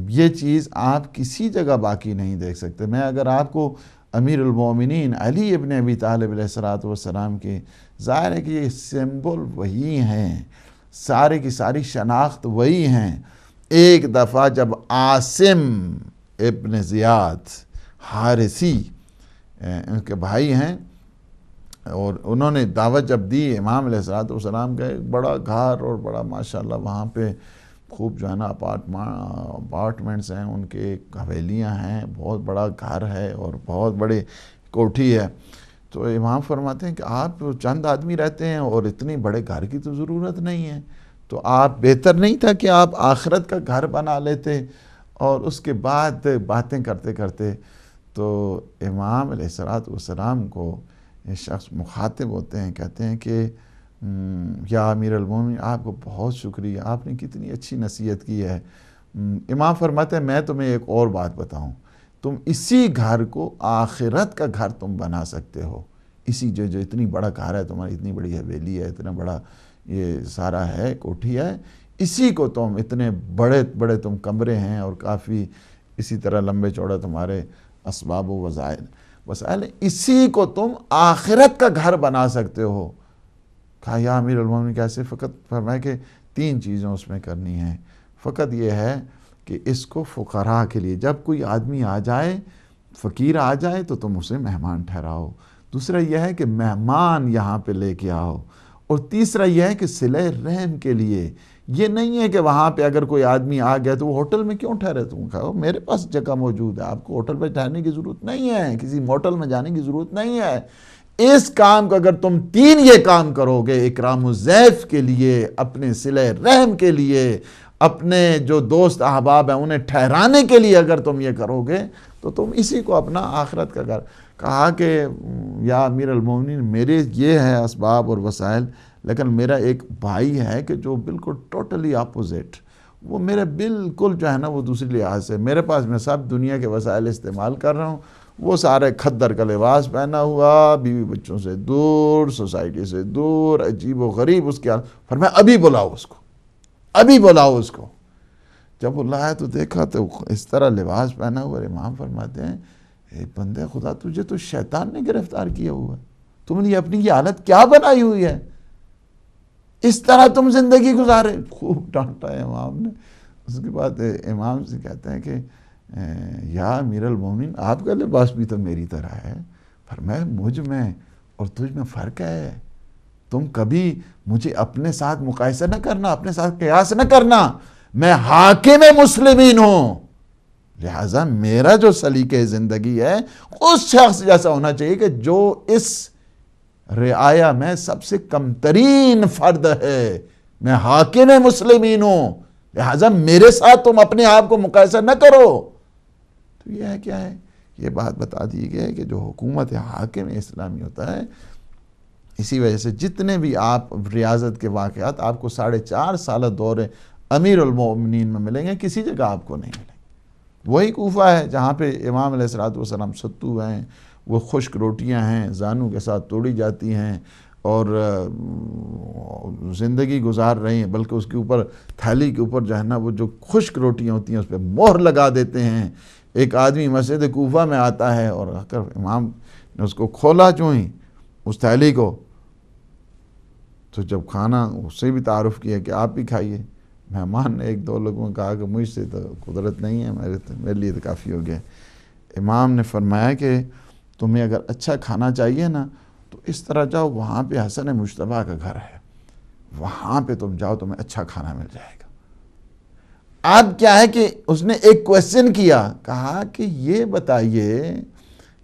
یہ چیز آپ کسی جگہ باقی نہیں دیکھ سکتے۔ میں اگر آپ کو امیر المومنین علی ابن ابی طالب علیہ السلام کی، ظاہر ہے کہ یہ سمبل وہی ہیں، سارے کی ساری شناخت وہی ہیں۔ ایک دفعہ جب عاصم ابن زیاد حارثی ان کے بھائی ہیں، اور انہوں نے دعوت جب دی امام علیہ السلام کا، ایک بڑا گھر اور بڑا ماشاءاللہ وہاں پہ خوب جو ہے نا اپارٹمنٹس ہیں، ان کے حویلیاں ہیں، بہت بڑا گھر ہے اور بہت بڑی کوٹھی ہے۔ تو امام فرماتے ہیں کہ آپ چند آدمی رہتے ہیں اور اتنی بڑے گھر کی تو ضرورت نہیں ہے، تو آپ بہتر نہیں تھا کہ آپ آخرت کا گھر بنا لیتے؟ اور اس کے بعد باتیں کرتے کرتے تو امام علیہ السلام کو یہ شخص مخاطب ہوتے ہیں، کہتے ہیں کہ یا امیر المومنین، آپ کو بہت شکریہ، آپ نے کتنی اچھی نصیحت کی ہے۔ امام فرماتے ہیں میں تمہیں ایک اور بات بتاؤں، تم اسی گھر کو آخرت کا گھر تم بنا سکتے ہو۔ اسی جو اتنی بڑا گھر ہے تمہاری، اتنی بڑی حویلی ہے، اتنا بڑا یہ سارا ہے، کوٹھی ہے، اسی کو تم اتنے بڑے بڑے تم کمرے ہیں اور کافی اسی طرح لمبے چوڑا تمہارے اسباب و وسائل، اسی کو تم آخرت کا گھر بنا سکتے ہو۔ کہا یا امیر المومنین کیسے؟ فقط فرمایا کہ 3 چیزیں اس میں کرنی ہیں۔ فقط یہ ہے کہ اس کو فقراء کے لیے، جب کوئی آدمی آ جائے، فقیر آ جائے تو تم اسے مہمان ٹھہراؤ۔ دوسرا یہ ہے کہ مہمان یہاں پہ لے کے آؤ، اور تیسرا یہ ہے کہ صلہ رحم کے لیے۔ یہ نہیں ہے کہ وہاں پہ اگر کوئی آدمی آ گیا تو وہ ہوٹل میں کیوں ٹھہرے؟ تم کہو میرے پاس جگہ موجود ہے، آپ کو ہوٹل پہ ٹھہرنے کی ضرورت نہیں ہے، کسی موٹل میں جانے کی ضرورت نہیں ہے۔ اس کام کو اگر تم 3 یہ کام کرو گے، اکرام الضیف کے لیے، اپنے صلہ رحم کے لیے، اپنے جو دوست احباب ہیں انہیں ٹھہرانے کے لیے اگر تم یہ کرو گے تو تم اسی کو اپنا آخرت کا گھر۔ کہا کہ یا امیر المومنین میرے یہ ہے اسباب اور وسائل، لیکن میرا ایک بھائی ہے کہ جو بالکل ٹوٹلی اپوزٹ، وہ میرے بالکل جو ہے نا وہ دوسری لحاظ سے، میرے پاس میں سب دنیا کے وسائل استعمال کر رہا ہوں، وہ سارے کھدر کا لباس پہنا ہوا، بیوی بچوں سے دور، سوسائٹی سے دور، عجیب و غریب اس کے حال۔ فرمایا ابھی بلاؤ اس کو، ابھی بلاؤ اس کو۔ جب بلایا تو دیکھا تو اس طرح لباس پہنا ہوا۔ امام فرماتے ہیں اے بندے خدا، تجھے تو شیطان نے گرفتار کیا ہوا ہے، تم نے اپنی یہ حالت کیا بنائی ہوئی ہے، اس طرح تم زندگی گزارے؟ خوب ڈانٹا ہے امام نے۔ اس کے بعد امام سے کہتے ہیں کہ یا امیر المومنین آپ کا لباس بھی تو میری طرح ہے۔ فرمایا مجھ میں اور تجھ میں فرق ہے، تم کبھی مجھے اپنے ساتھ مقایسہ نہ کرنا، اپنے ساتھ قیاس نہ کرنا، میں حاکم مسلمین ہوں، لہٰذا میرا جو سلیقہ زندگی ہے اس شخص جیسا ہونا چاہیے کہ جو اس رعایا میں سب سے کم ترین فرد ہے، میں حاکم مسلمین ہوں، لہٰذا میرے ساتھ تم اپنے آپ کو مقایسہ نہ کرو۔ تو یہ ہے کیا ہے، یہ بات بتا دی گئی کہ جو حکومت حاکم اسلامی ہوتا ہے، اسی وجہ سے جتنے بھی آپ ریاضت کے واقعات آپ کو 4.5 سالہ دور امیر المومنین میں ملیں گے، کسی جگہ آپ کو نہیں ملیں گے۔ وہی کوفہ ہے جہاں پہ امام علیہ السلام ستو ہیں، وہ خشک روٹیاں ہیں زانو کے ساتھ توڑی جاتی ہیں اور زندگی گزار رہے ہیں، بلکہ اس کے اوپر تھیلی کے اوپر جو ہے نا وہ جو خشک روٹیاں ہوتی ہیں اس پہ مہر لگا دیتے ہیں۔ ایک آدمی مسجد کوفہ میں آتا ہے اور آ کر امام نے اس کو کھولا چوئیں اس تھیلی کو، تو جب کھانا اس سے بھی تعارف کیا کہ آپ بھی کھائیے، مہمان نے 1-2 لوگوں نے کہا کہ مجھ سے تو قدرت نہیں ہے، میرے لیے تو کافی ہو گیا۔ امام نے فرمایا کہ تمہیں اگر اچھا کھانا چاہیے نا تو اس طرح جاؤ، وہاں پہ حسن مجتبیٰ کا گھر ہے، وہاں پہ تم جاؤ، تمہیں اچھا کھانا مل جائے گا۔ اب کیا ہے کہ اس نے ایک کویسچن کیا، کہا کہ یہ بتائیے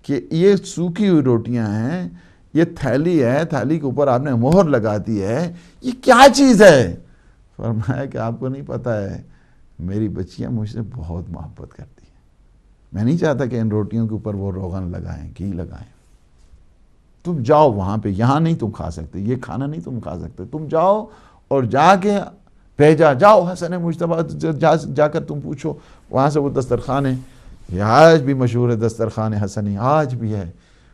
کہ یہ سوکھی ہوئی روٹیاں ہیں، یہ تھیلی ہے، تھیلی کے اوپر آپ نے مہر لگا دی ہے، یہ کیا چیز ہے؟ فرمایا کہ آپ کو نہیں پتہ ہے، میری بچیاں مجھ سے بہت محبت کرتی ہیں، میں نہیں چاہتا کہ ان روٹیوں کے اوپر وہ روغن لگائیں، گھی لگائیں۔ تم جاؤ وہاں پہ، یہاں نہیں تم کھا سکتے، یہ کھانا نہیں تم کھا سکتے، تم جاؤ اور جا کے بھیجا جاؤ حسن مجتبیٰ، جا کر تم پوچھو وہاں سے وہ دسترخوان ہے، یہ آج بھی مشہور ہے دسترخوان حسنی، آج بھی ہے۔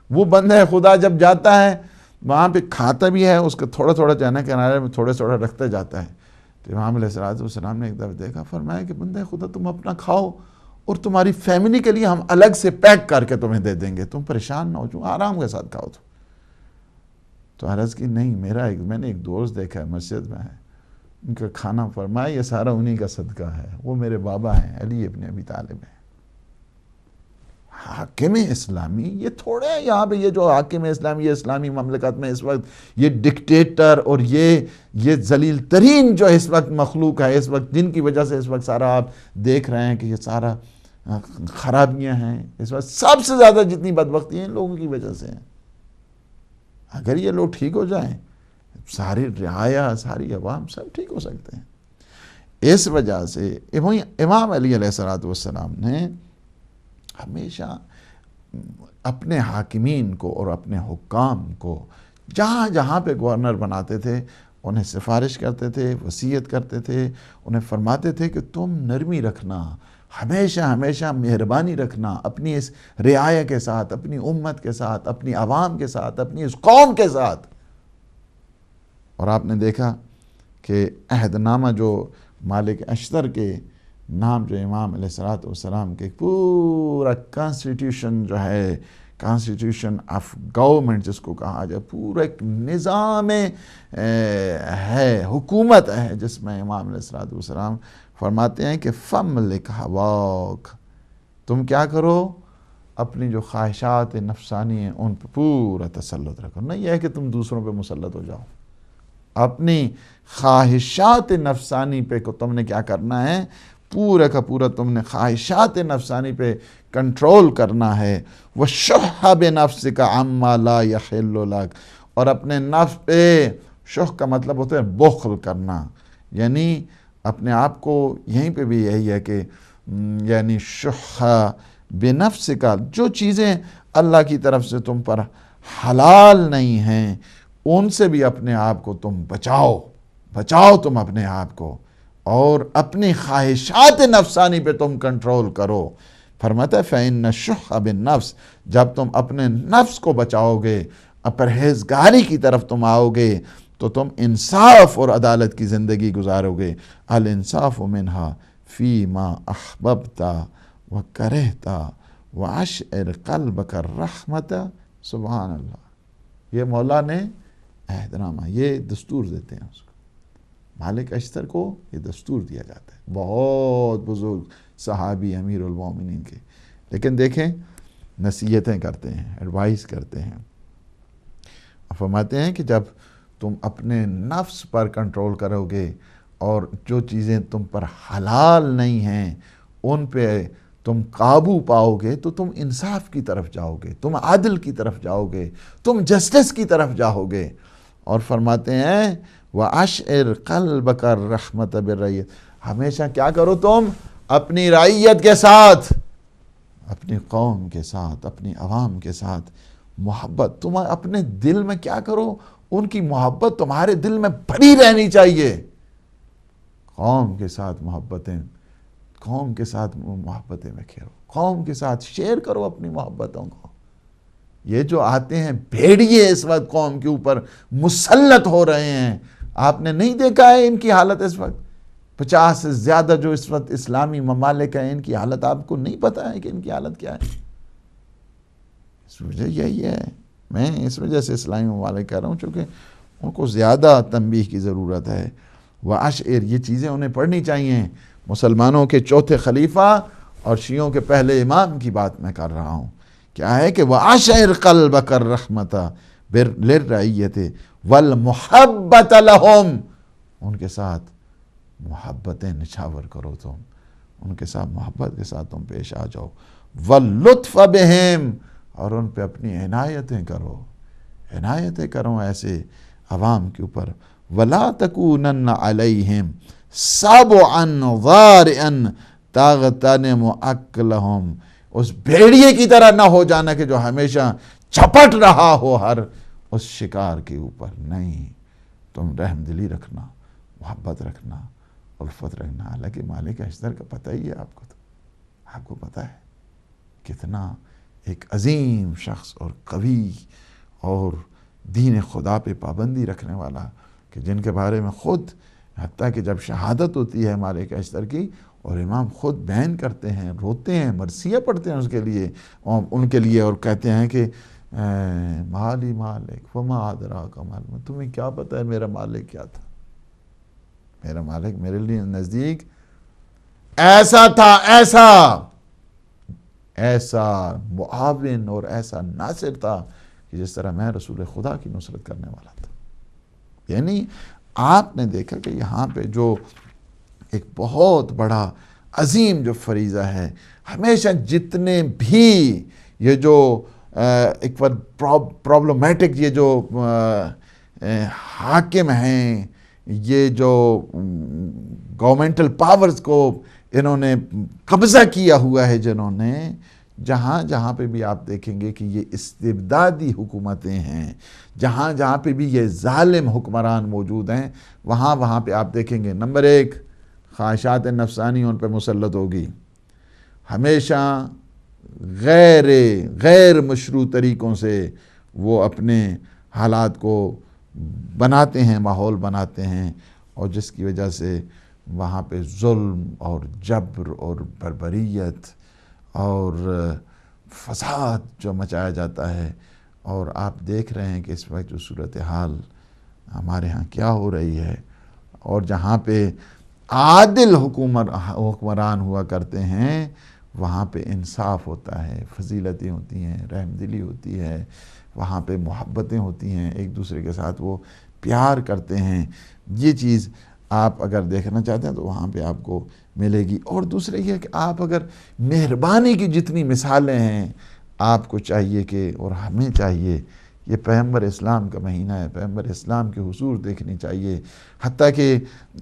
وہ بندہ خدا جب جاتا ہے وہاں پہ کھاتا بھی ہے، اس کا تھوڑا تھوڑا جانا کنارے میں تھوڑا تھوڑا رکھتا جاتا ہے۔ تو امام علیہ السلام نے ایک دفعہ دیکھا، فرمایا کہ بندہ خدا تم اپنا کھاؤ اور تمہاری فیملی کے لیے ہم الگ سے پیک کر کے تمہیں دے دیں گے، تم پریشان نہ ہو، جو آرام کے ساتھ کھاؤ۔ تو عرض کی نہیں، میں نے ایک دوست دیکھا ہے مسجد میں ہے، ان کا کھانا، فرمایا یہ سارا انہی کا صدقہ ہے، وہ میرے بابا ہیں علی ابن ابی طالب ہیں۔ حاکم اسلامی یہ تھوڑے ہیں یہاں پہ، یہ جو حاکم اسلامی یہ اسلامی مملکت میں اس وقت یہ ڈکٹیٹر اور یہ ذلیل ترین جو اس وقت مخلوق ہے اس وقت، جن کی وجہ سے اس وقت سارا آپ دیکھ رہے ہیں کہ یہ سارا خرابیاں ہیں اس وقت، سب سے زیادہ جتنی بدبختی ہیں ان لوگوں کی وجہ سے ہیں۔ اگر یہ لوگ ٹھیک ہو جائیں، ساری رعایا ساری عوام سب ٹھیک ہو سکتے ہیں۔ اس وجہ سے امام علی علیہ السلام نے ہمیشہ اپنے حاکمین کو اور اپنے حکام کو جہاں جہاں پہ گورنر بناتے تھے انہیں سفارش کرتے تھے، وصیت کرتے تھے، انہیں فرماتے تھے کہ تم نرمی رکھنا، ہمیشہ ہمیشہ مہربانی رکھنا اپنی اس رعایا کے ساتھ، اپنی امت کے ساتھ، اپنی عوام کے ساتھ، اپنی اس قوم کے ساتھ۔ اور آپ نے دیکھا کہ عہد نامہ جو مالک اشتر کے نام جو امام علیہ السلام کے پورا کانسٹیٹیوشن جو ہے، کانسٹیٹیوشن آف گورنمنٹ جس کو کہا جائے، پورا ایک نظام ہے، حکومت ہے، جس میں امام علیہ السلام فرماتے ہیں کہ فَمْلِكْ هَوَاكَ، تم کیا کرو، اپنی جو خواہشات نفسانی ہیں ان پہ پورا تسلط رکھو۔ نہیں یہ ہے کہ تم دوسروں پہ مسلط ہو جاؤ، اپنی خواہشات نفسانی پہ کو تم نے کیا کرنا ہے، پورا کا پورا تم نے خواہشات نفسانی پہ کنٹرول کرنا ہے۔ وَالشُّحَّ بِنَفْسِكَ عَمَّا لَا يَحِلُّ لَكَ، اور اپنے نفس پہ، شح کا مطلب ہوتا ہے بخل کرنا، یعنی اپنے آپ کو، یہیں پہ بھی یہی ہے کہ یعنی شح بنفسک، جو چیزیں اللہ کی طرف سے تم پر حلال نہیں ہیں ان سے بھی اپنے آپ کو تم بچاؤ تم اپنے آپ کو، اور اپنی خواہشات نفسانی پہ تم کنٹرول کرو۔ فرماتا ہے فَإِنَّ الشُّحَّ بِالنَّفْسِ، جب تم اپنے نفس کو بچاؤ گے، پرہیزگاری کی طرف تم آؤ گے تو تم انصاف اور عدالت کی زندگی گزارو گے۔ الانصاف منہا فی ما احببت وکرہت واشعر قلبک الرحمت۔ سبحان اللہ، یہ مولا نے عہد نامہ، یہ دستور دیتے ہیں اس کو، مالک اشتر کو یہ دستور دیا جاتا ہے، بہت بزرگ صحابی امیر المومنین کے، لیکن دیکھیں نصیحتیں کرتے ہیں، ایڈوائز کرتے ہیں، فرماتے ہیں کہ جب تم اپنے نفس پر کنٹرول کرو گے اور جو چیزیں تم پر حلال نہیں ہیں ان پہ تم قابو پاؤ گے تو تم انصاف کی طرف جاؤ گے، تم عدل کی طرف جاؤ گے، تم جسٹس کی طرف جاؤ گے۔ اور فرماتے ہیں وَأَشْعِرْ قَلْبَكَ الرَّحْمَةَ بِالرَّعِيَّةِ، ہمیشہ کیا کرو تم اپنی رعیت کے ساتھ، اپنی قوم کے ساتھ، اپنی عوام کے ساتھ محبت، تم اپنے دل میں کیا کرو، ان کی محبت تمہارے دل میں بھری رہنی چاہیے۔ قوم کے ساتھ محبتیں، قوم کے ساتھ محبتیں بکھیرو، قوم کے ساتھ شیئر کرو اپنی محبتوں کو۔ یہ جو آتے ہیں بھیڑیے اس وقت قوم کے اوپر مسلط ہو رہے ہیں، آپ نے نہیں دیکھا ہے ان کی حالت اس وقت؟ 50 سے زیادہ جو اس وقت اسلامی ممالک ہیں، ان کی حالت آپ کو نہیں پتا ہے کہ ان کی حالت کیا ہے؟ اس وجہ یہی ہے، میں اس وجہ سے اسلامی ممالک کہہ رہا ہوں، چونکہ ان کو زیادہ تنبیہ کی ضرورت ہے۔ وَأَشْعِرْ، یہ چیزیں انہیں پڑھنی چاہیے۔ مسلمانوں کے چوتھے خلیفہ اور شیعوں کے پہلے امام کی بات میں کر رہا ہوں، کیا ہے کہ وَأَشْعِرْ قَلْبَكَ الرَّحْمَةَ لِلرَّعِيَّةِ وَالْمُحَبَّةَ لَهُمْ، ان کے ساتھ محبتیں نچھاور کرو، تم ان کے ساتھ محبت کے ساتھ تم پیش آ جاؤ۔ وَاللُّطْفَ بِهِمْ، اور ان پہ اپنی عنایتیں کرو، عنایتیں کرو ایسے عوام کے اوپر۔ وَلَا تَكُونَنَّ عَلَيْهِمْ سَبْعًا ضَارِعًا تَغْتَنِمُ أَكْلَهُمْ، اس بھیڑیے کی طرح نہ ہو جانا کہ جو ہمیشہ چھپٹ رہا ہو ہر اس شکار کے اوپر، نہیں، تم رحم دلی رکھنا، محبت رکھنا، الفت رکھنا۔ حالانکہ مالک اشتر کا پتہ ہی ہے آپ کو، تو آپ کو پتہ ہے کتنا ایک عظیم شخص اور قوی اور دین خدا پہ پابندی رکھنے والا، کہ جن کے بارے میں خود حتیٰ کہ جب شہادت ہوتی ہے مالک اشتر کی اور امام خود بیان کرتے ہیں، روتے ہیں، مرثیہ پڑھتے ہیں اس کے لیے، ان کے لیے، اور کہتے ہیں کہ مالی مالک وما ادراک مال، تمہیں کیا پتہ ہے میرا مالک کیا تھا؟ میرا مالک میرے لیے نزدیک ایسا تھا، ایسا معاون اور ایسا ناصر تھا کہ جس طرح میں رسول خدا کی نصرت کرنے والا تھا۔ یعنی آپ نے دیکھا کہ یہاں پہ جو ایک بہت بڑا عظیم جو فریضہ ہے، ہمیشہ جتنے بھی یہ جو ایک پرابلمیٹک یہ جو حاکم ہیں، یہ جو گورنمنٹل پاورز کو انہوں نے قبضہ کیا ہوا ہے، جنہوں نے جہاں پہ بھی آپ دیکھیں گے کہ یہ استبدادی حکومتیں ہیں، جہاں پہ بھی یہ ظالم حکمران موجود ہیں، وہاں پہ آپ دیکھیں گے نمبر 1 خواہشات نفسانی ان پہ مسلط ہوگی، ہمیشہ غیر مشروع طریقوں سے وہ اپنے حالات کو بناتے ہیں، ماحول بناتے ہیں، اور جس کی وجہ سے وہاں پہ ظلم اور جبر اور بربریت اور فساد جو مچایا جاتا ہے۔ اور آپ دیکھ رہے ہیں کہ اس وقت جو صورتحال ہمارے ہاں کیا ہو رہی ہے، اور جہاں پہ عادل حکمران ہوا کرتے ہیں وہاں پہ انصاف ہوتا ہے، فضیلتیں ہوتی ہیں، رحم دلی ہوتی ہے، وہاں پہ محبتیں ہوتی ہیں، ایک دوسرے کے ساتھ وہ پیار کرتے ہیں۔ یہ چیز آپ اگر دیکھنا چاہتے ہیں تو وہاں پہ آپ کو ملے گی۔ اور دوسرے یہ کہ آپ اگر مہربانی کی جتنی مثالیں ہیں، آپ کو چاہیے کہ، اور ہمیں چاہیے، یہ پیغمبر اسلام کا مہینہ ہے، پیغمبر اسلام کے حضور دیکھنی چاہیے، حتیٰ کہ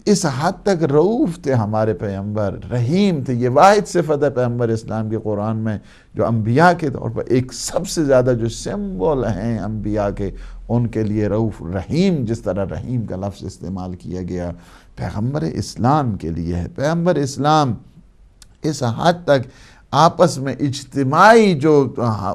اس حد تک رؤوف تھے ہمارے پیغمبر، رحیم تھے۔ یہ واحد صفت ہے پیغمبر اسلام کے قرآن میں جو انبیاء کے طور پر ایک سب سے زیادہ جو سمبل ہیں انبیاء کے، ان کے لیے رؤوف رحیم، جس طرح رحیم کا لفظ استعمال کیا گیا پیغمبر اسلام کے لیے ہے۔ پیغمبر اسلام اس حد تک آپس میں اجتماعی جو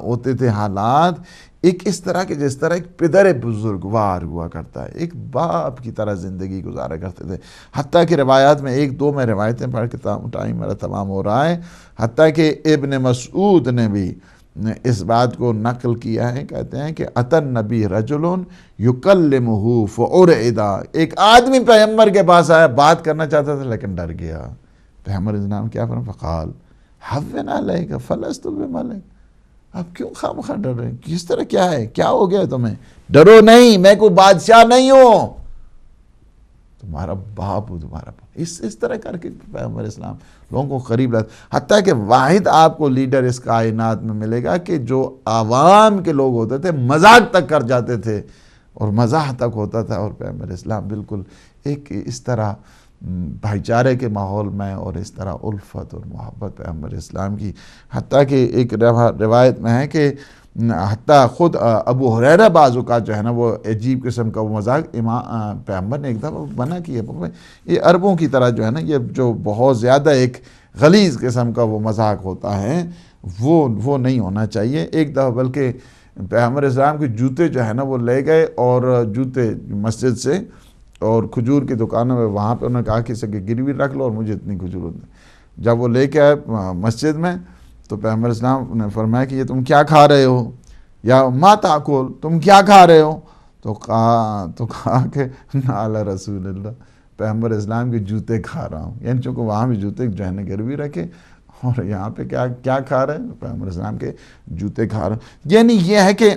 ہوتے تھے حالات، ایک اس طرح کے جس طرح ایک پدر بزرگوار ہوا کرتا ہے، ایک باپ کی طرح زندگی گزارا کرتے تھے۔ حتیٰ کہ روایات میں 1-2 میں روایتیں پڑھ کے ٹائم میرا تمام ہو رہا ہے، حتیٰ کہ ابن مسعود نے بھی اس بات کو نقل کیا ہے، کہتے ہیں کہ اتن نبی رجل یکلمہ فعرعدا، ایک آدمی پیغمبر کے پاس آیا، بات کرنا چاہتا تھا لیکن ڈر گیا۔ پیغمبر اسلام کیا فرمایا؟ فقال حون علیک فلست بملک، آپ کیوں خواہ ڈر رہے ہیں؟ کس طرح کیا ہے؟ کیا ہو گیا تمہیں؟ ڈرو نہیں، میں کوئی بادشاہ نہیں ہوں، تمہارا باپ ہوں، تمہارا باپ۔ اس طرح کر کے پیغمبر اسلام لوگوں کو قریب لاتا، حتیٰ کہ واحد آپ کو لیڈر اس کائنات میں ملے گا کہ جو عوام کے لوگ ہوتے تھے مذاق تک کر جاتے تھے اور مزاح تک ہوتا تھا، اور پیغمبر اسلام بالکل ایک اس طرح بھائی چارے کے ماحول میں اور اس طرح الفت اور محبت پیغمبر اسلام کی، حتیٰ کہ ایک روایت میں ہے کہ حتیٰ خود ابو ہریرہ بعض اوقات جو ہے نا وہ عجیب قسم کا وہ مذاق پیغمبر نے ایک دفعہ منع کیا، یہ عربوں کی طرح جو ہے نا یہ جو بہت زیادہ ایک غلیظ قسم کا وہ مذاق ہوتا ہے وہ نہیں ہونا چاہیے ایک دفعہ، بلکہ پیغمبر اسلام کے جوتے جو ہے نا وہ لے گئے اور جوتے مسجد سے اور کھجور کی دکانوں میں وہاں پہ انہوں نے کہا کہ اسے گروی رکھ لو اور مجھے اتنی کھجور ہوتی، جب وہ لے کے آئے مسجد میں تو پیغمبر اسلام نے فرمایا کہ یہ تم کیا کھا رہے ہو، یا ما تاکل، تم کیا کھا رہے ہو؟ تو کہا کہ نعل رسول اللہ، پیغمبر اسلام کے جوتے کھا رہا ہوں، یعنی چونکہ وہاں بھی جوتے جو ہے نا گروی رکھے اور یہاں پہ کیا کھا رہے ہیں؟ پیغمبر اسلام کے جوتے کھا رہے ہیں۔ یعنی یہ ہے کہ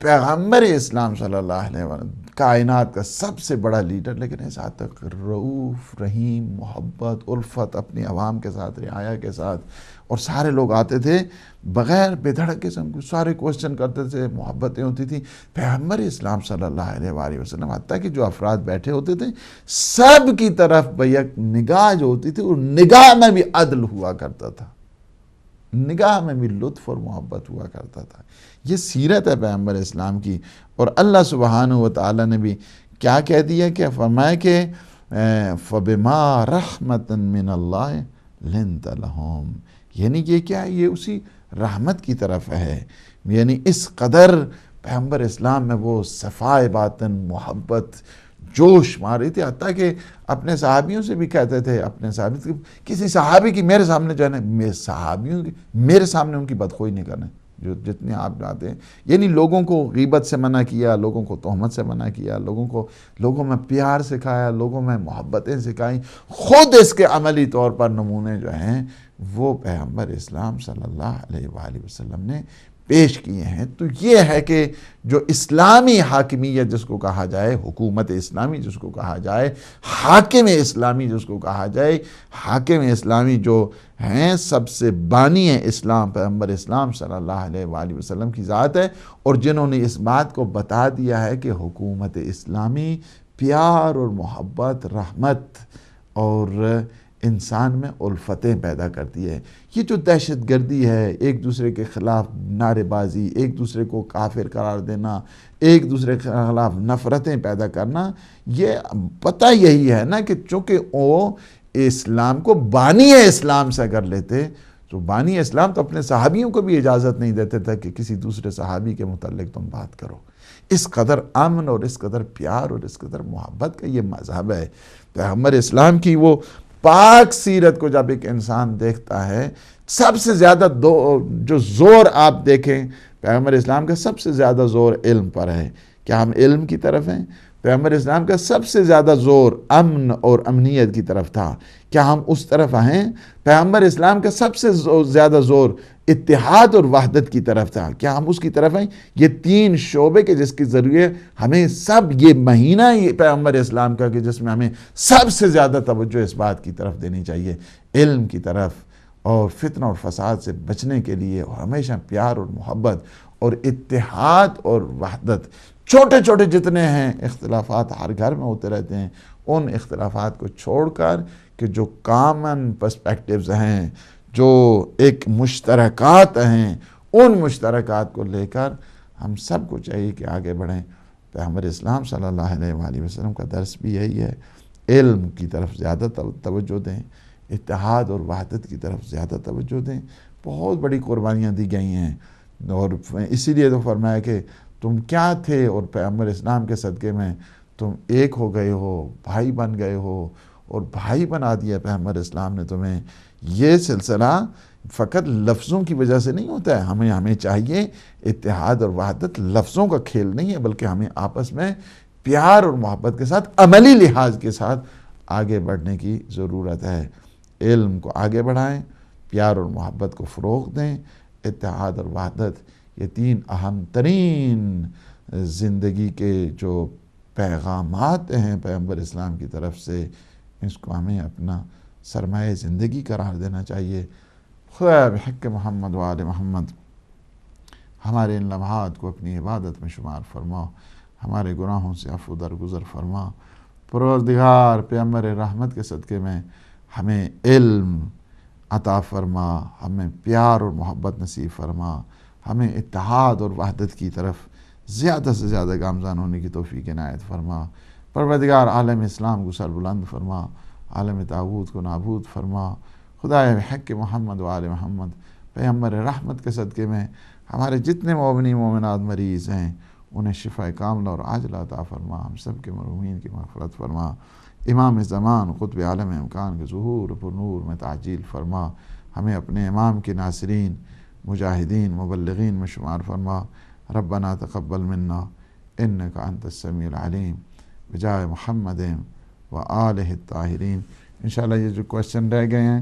پیغمبر اسلام صلی اللہ علیہ وسلم کائنات کا سب سے بڑا لیڈر، لیکن اس حد تک رؤوف، رحیم، محبت، الفت اپنی عوام کے ساتھ، رعایا کے ساتھ، اور سارے لوگ آتے تھے بغیر بے دھڑک قسم کو، سارے کوسچن کرتے تھے، محبتیں ہوتی تھیں۔ پیغمبر اسلام صلی اللہ علیہ وآلہ وسلم حتیٰ کہ جو افراد بیٹھے ہوتے تھے سب کی طرف بیک نگاہ جو ہوتی تھی، اور نگاہ میں بھی عدل ہوا کرتا تھا، نگاہ میں بھی لطف اور محبت ہوا کرتا تھا۔ یہ سیرت ہے پیغمبر اسلام کی، اور اللہ سبحانہ وتعالی نے بھی کیا کہہ دیا کہ فرمایا کہ فَبِمَا رَحْمَةٍ مِّنَ اللَّهِ لِنْتَ لَهُمْ، یعنی یہ کیا ہے؟ یہ اسی رحمت کی طرف ہے، یعنی اس قدر پیغمبر اسلام میں وہ صفائے باطن، محبت، جوش ماری تھی، حتیٰ کہ اپنے صحابیوں سے بھی کہتے تھے، اپنے صحابی کسی صحابی کی میرے سامنے جو ہے نا، میرے سامنے ان کی بدخوئی نہیں کرنا، جو جتنے آپ جاتے ہیں، یعنی لوگوں کو غیبت سے منع کیا، لوگوں کو تہمت سے منع کیا، لوگوں میں پیار سکھایا، لوگوں میں محبتیں سکھائیں، خود اس کے عملی طور پر نمونے جو ہیں وہ پیغمبر اسلام صلی اللہ علیہ وآلہ وسلم نے پیش کیے ہیں۔ تو یہ ہے کہ جو اسلامی حاکمیت جس کو کہا جائے، حکومت اسلامی جس کو کہا جائے، حاکم اسلامی جس کو کہا جائے، حاکم اسلامی جو ہیں سب سے بانی ہے اسلام پیغمبر اسلام صلی اللہ علیہ وآلہ وسلم کی ذات ہے، اور جنہوں نے اس بات کو بتا دیا ہے کہ حکومت اسلامی پیار اور محبت، رحمت اور انسان میں الفتیں پیدا کرتی ہے۔ یہ جو دہشت گردی ہے، ایک دوسرے کے خلاف نعرے بازی، ایک دوسرے کو کافر قرار دینا، ایک دوسرے کے خلاف نفرتیں پیدا کرنا، یہ پتہ یہی ہے نا کہ چونکہ وہ اسلام کو بانی اسلام سے اگر لیتے تو بانی اسلام تو اپنے صحابیوں کو بھی اجازت نہیں دیتے تھے کہ کسی دوسرے صحابی کے متعلق تم بات کرو۔ اس قدر امن اور اس قدر پیار اور اس قدر محبت کا یہ مذہب ہے پیغمبر اسلام کی۔ وہ پاک سیرت کو جب ایک انسان دیکھتا ہے، سب سے زیادہ جو زور آپ دیکھیں پیغمبر اسلام کا سب سے زیادہ زور علم پر ہے۔ کیا ہم علم کی طرف ہیں؟ پیغمبر اسلام کا سب سے زیادہ زور امن اور امنیت کی طرف تھا، کیا ہم اس طرف ہیں؟ پیغمبر اسلام کا سب سے زیادہ زور اتحاد اور وحدت کی طرف تھا، کیا ہم اس کی طرف ہیں؟ یہ تین شعبے کے جس کے ذریعے ہمیں سب، یہ مہینہ یہ پیغمبر اسلام کا کہ جس میں ہمیں سب سے زیادہ توجہ اس بات کی طرف دینی چاہیے، علم کی طرف، اور فتنہ اور فساد سے بچنے کے لیے، اور ہمیشہ پیار اور محبت اور اتحاد اور وحدت۔ چھوٹے چھوٹے جتنے ہیں اختلافات ہر گھر میں ہوتے رہتے ہیں، ان اختلافات کو چھوڑ کر کہ جو کامن پرسپیکٹیوز ہیں، جو ایک مشترکات ہیں، ان مشترکات کو لے کر ہم سب کو چاہیے کہ آگے بڑھیں۔ پیغمبر اسلام صلی اللہ علیہ وآلہ وسلم کا درس بھی یہی ہے، علم کی طرف زیادہ توجہ دیں، اتحاد اور وحدت کی طرف زیادہ توجہ دیں۔ بہت بڑی قربانیاں دی گئی ہیں، اور اسی لیے تو فرمایا کہ تم کیا تھے اور پیغمبر اسلام کے صدقے میں تم ایک ہو گئے ہو، بھائی بن گئے ہو، اور بھائی بنا دیا پیغمبر اسلام نے تمہیں۔ یہ سلسلہ فقط لفظوں کی وجہ سے نہیں ہوتا ہے، ہمیں چاہیے اتحاد اور وحدت لفظوں کا کھیل نہیں ہے، بلکہ ہمیں آپس میں پیار اور محبت کے ساتھ، عملی لحاظ کے ساتھ آگے بڑھنے کی ضرورت ہے۔ علم کو آگے بڑھائیں، پیار اور محبت کو فروغ دیں، اتحاد اور وحدت، یہ 3 اہم ترین زندگی کے جو پیغامات ہیں پیغمبر اسلام کی طرف سے، اس کو ہمیں اپنا سرمایہ زندگی قرار دینا چاہیے۔ خدا بحق محمد و آل محمد ہمارے ان لمحات کو اپنی عبادت میں شمار فرما، ہمارے گناہوں سے عفو درگزر فرما۔ پروردگار پیغمبر رحمت کے صدقے میں ہمیں علم عطا فرما، ہمیں پیار اور محبت نصیب فرما، ہمیں اتحاد اور وحدت کی طرف زیادہ سے زیادہ گامزن ہونے کی توفیق عنایت فرما۔ پروردگار عالم اسلام کو سربلند فرما، عالم طاغوت کو نابود فرما۔ خدائے بحق محمد و آل محمد پیغمبر رحمت کے صدقے میں ہمارے جتنے مومنین مومنات مریض ہیں انہیں شفا کاملہ اور عاجلہ عطا فرما، ہم سب کے مرحومین کی مغفرت فرما۔ امام زمان قطب عالم امکان کے ظہور پر نور میں تعجیل فرما، ہمیں اپنے امام کے ناصرین، مجاہدین، مبلغین میں شمار فرما۔ ربنا تقبل منا انک انت السمیع العلیم بجائے محمد و آلہ الطاہرین۔ انشاءاللہ یہ جو کویسچن رہ گئے ہیں،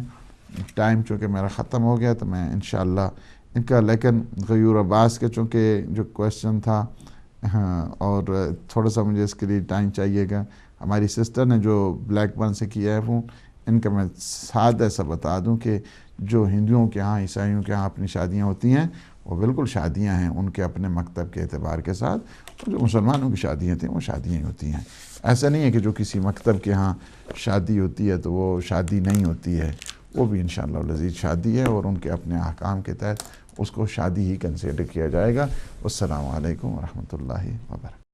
ٹائم چونکہ میرا ختم ہو گیا تو میں انشاءاللہ ان کا، لیکن غیور عباس کے چونکہ جو کویسچن تھا اور تھوڑا سا مجھے اس کے لیے ٹائم چاہیے گا، ہماری سسٹر نے جو بلیک برن سے کیا ہے فون، ان کا میں ساتھ ایسا بتا دوں کہ جو ہندوؤں کے ہاں، عیسائیوں کے ہاں اپنی شادیاں ہوتی ہیں وہ بالکل شادیاں ہیں ان کے اپنے مکتب کے اعتبار کے ساتھ، اور جو مسلمانوں کی شادیاں تھیں وہ شادیاں ہی ہوتی ہیں۔ ایسا نہیں ہے کہ جو کسی مکتب کے ہاں شادی ہوتی ہے تو وہ شادی نہیں ہوتی ہے، وہ بھی انشاءاللہ العزیز شادی ہے اور ان کے اپنے احکام کے تحت اس کو شادی ہی کنسیڈر کیا جائے گا۔ والسلام علیکم ورحمۃ اللہ وبرکاتہ۔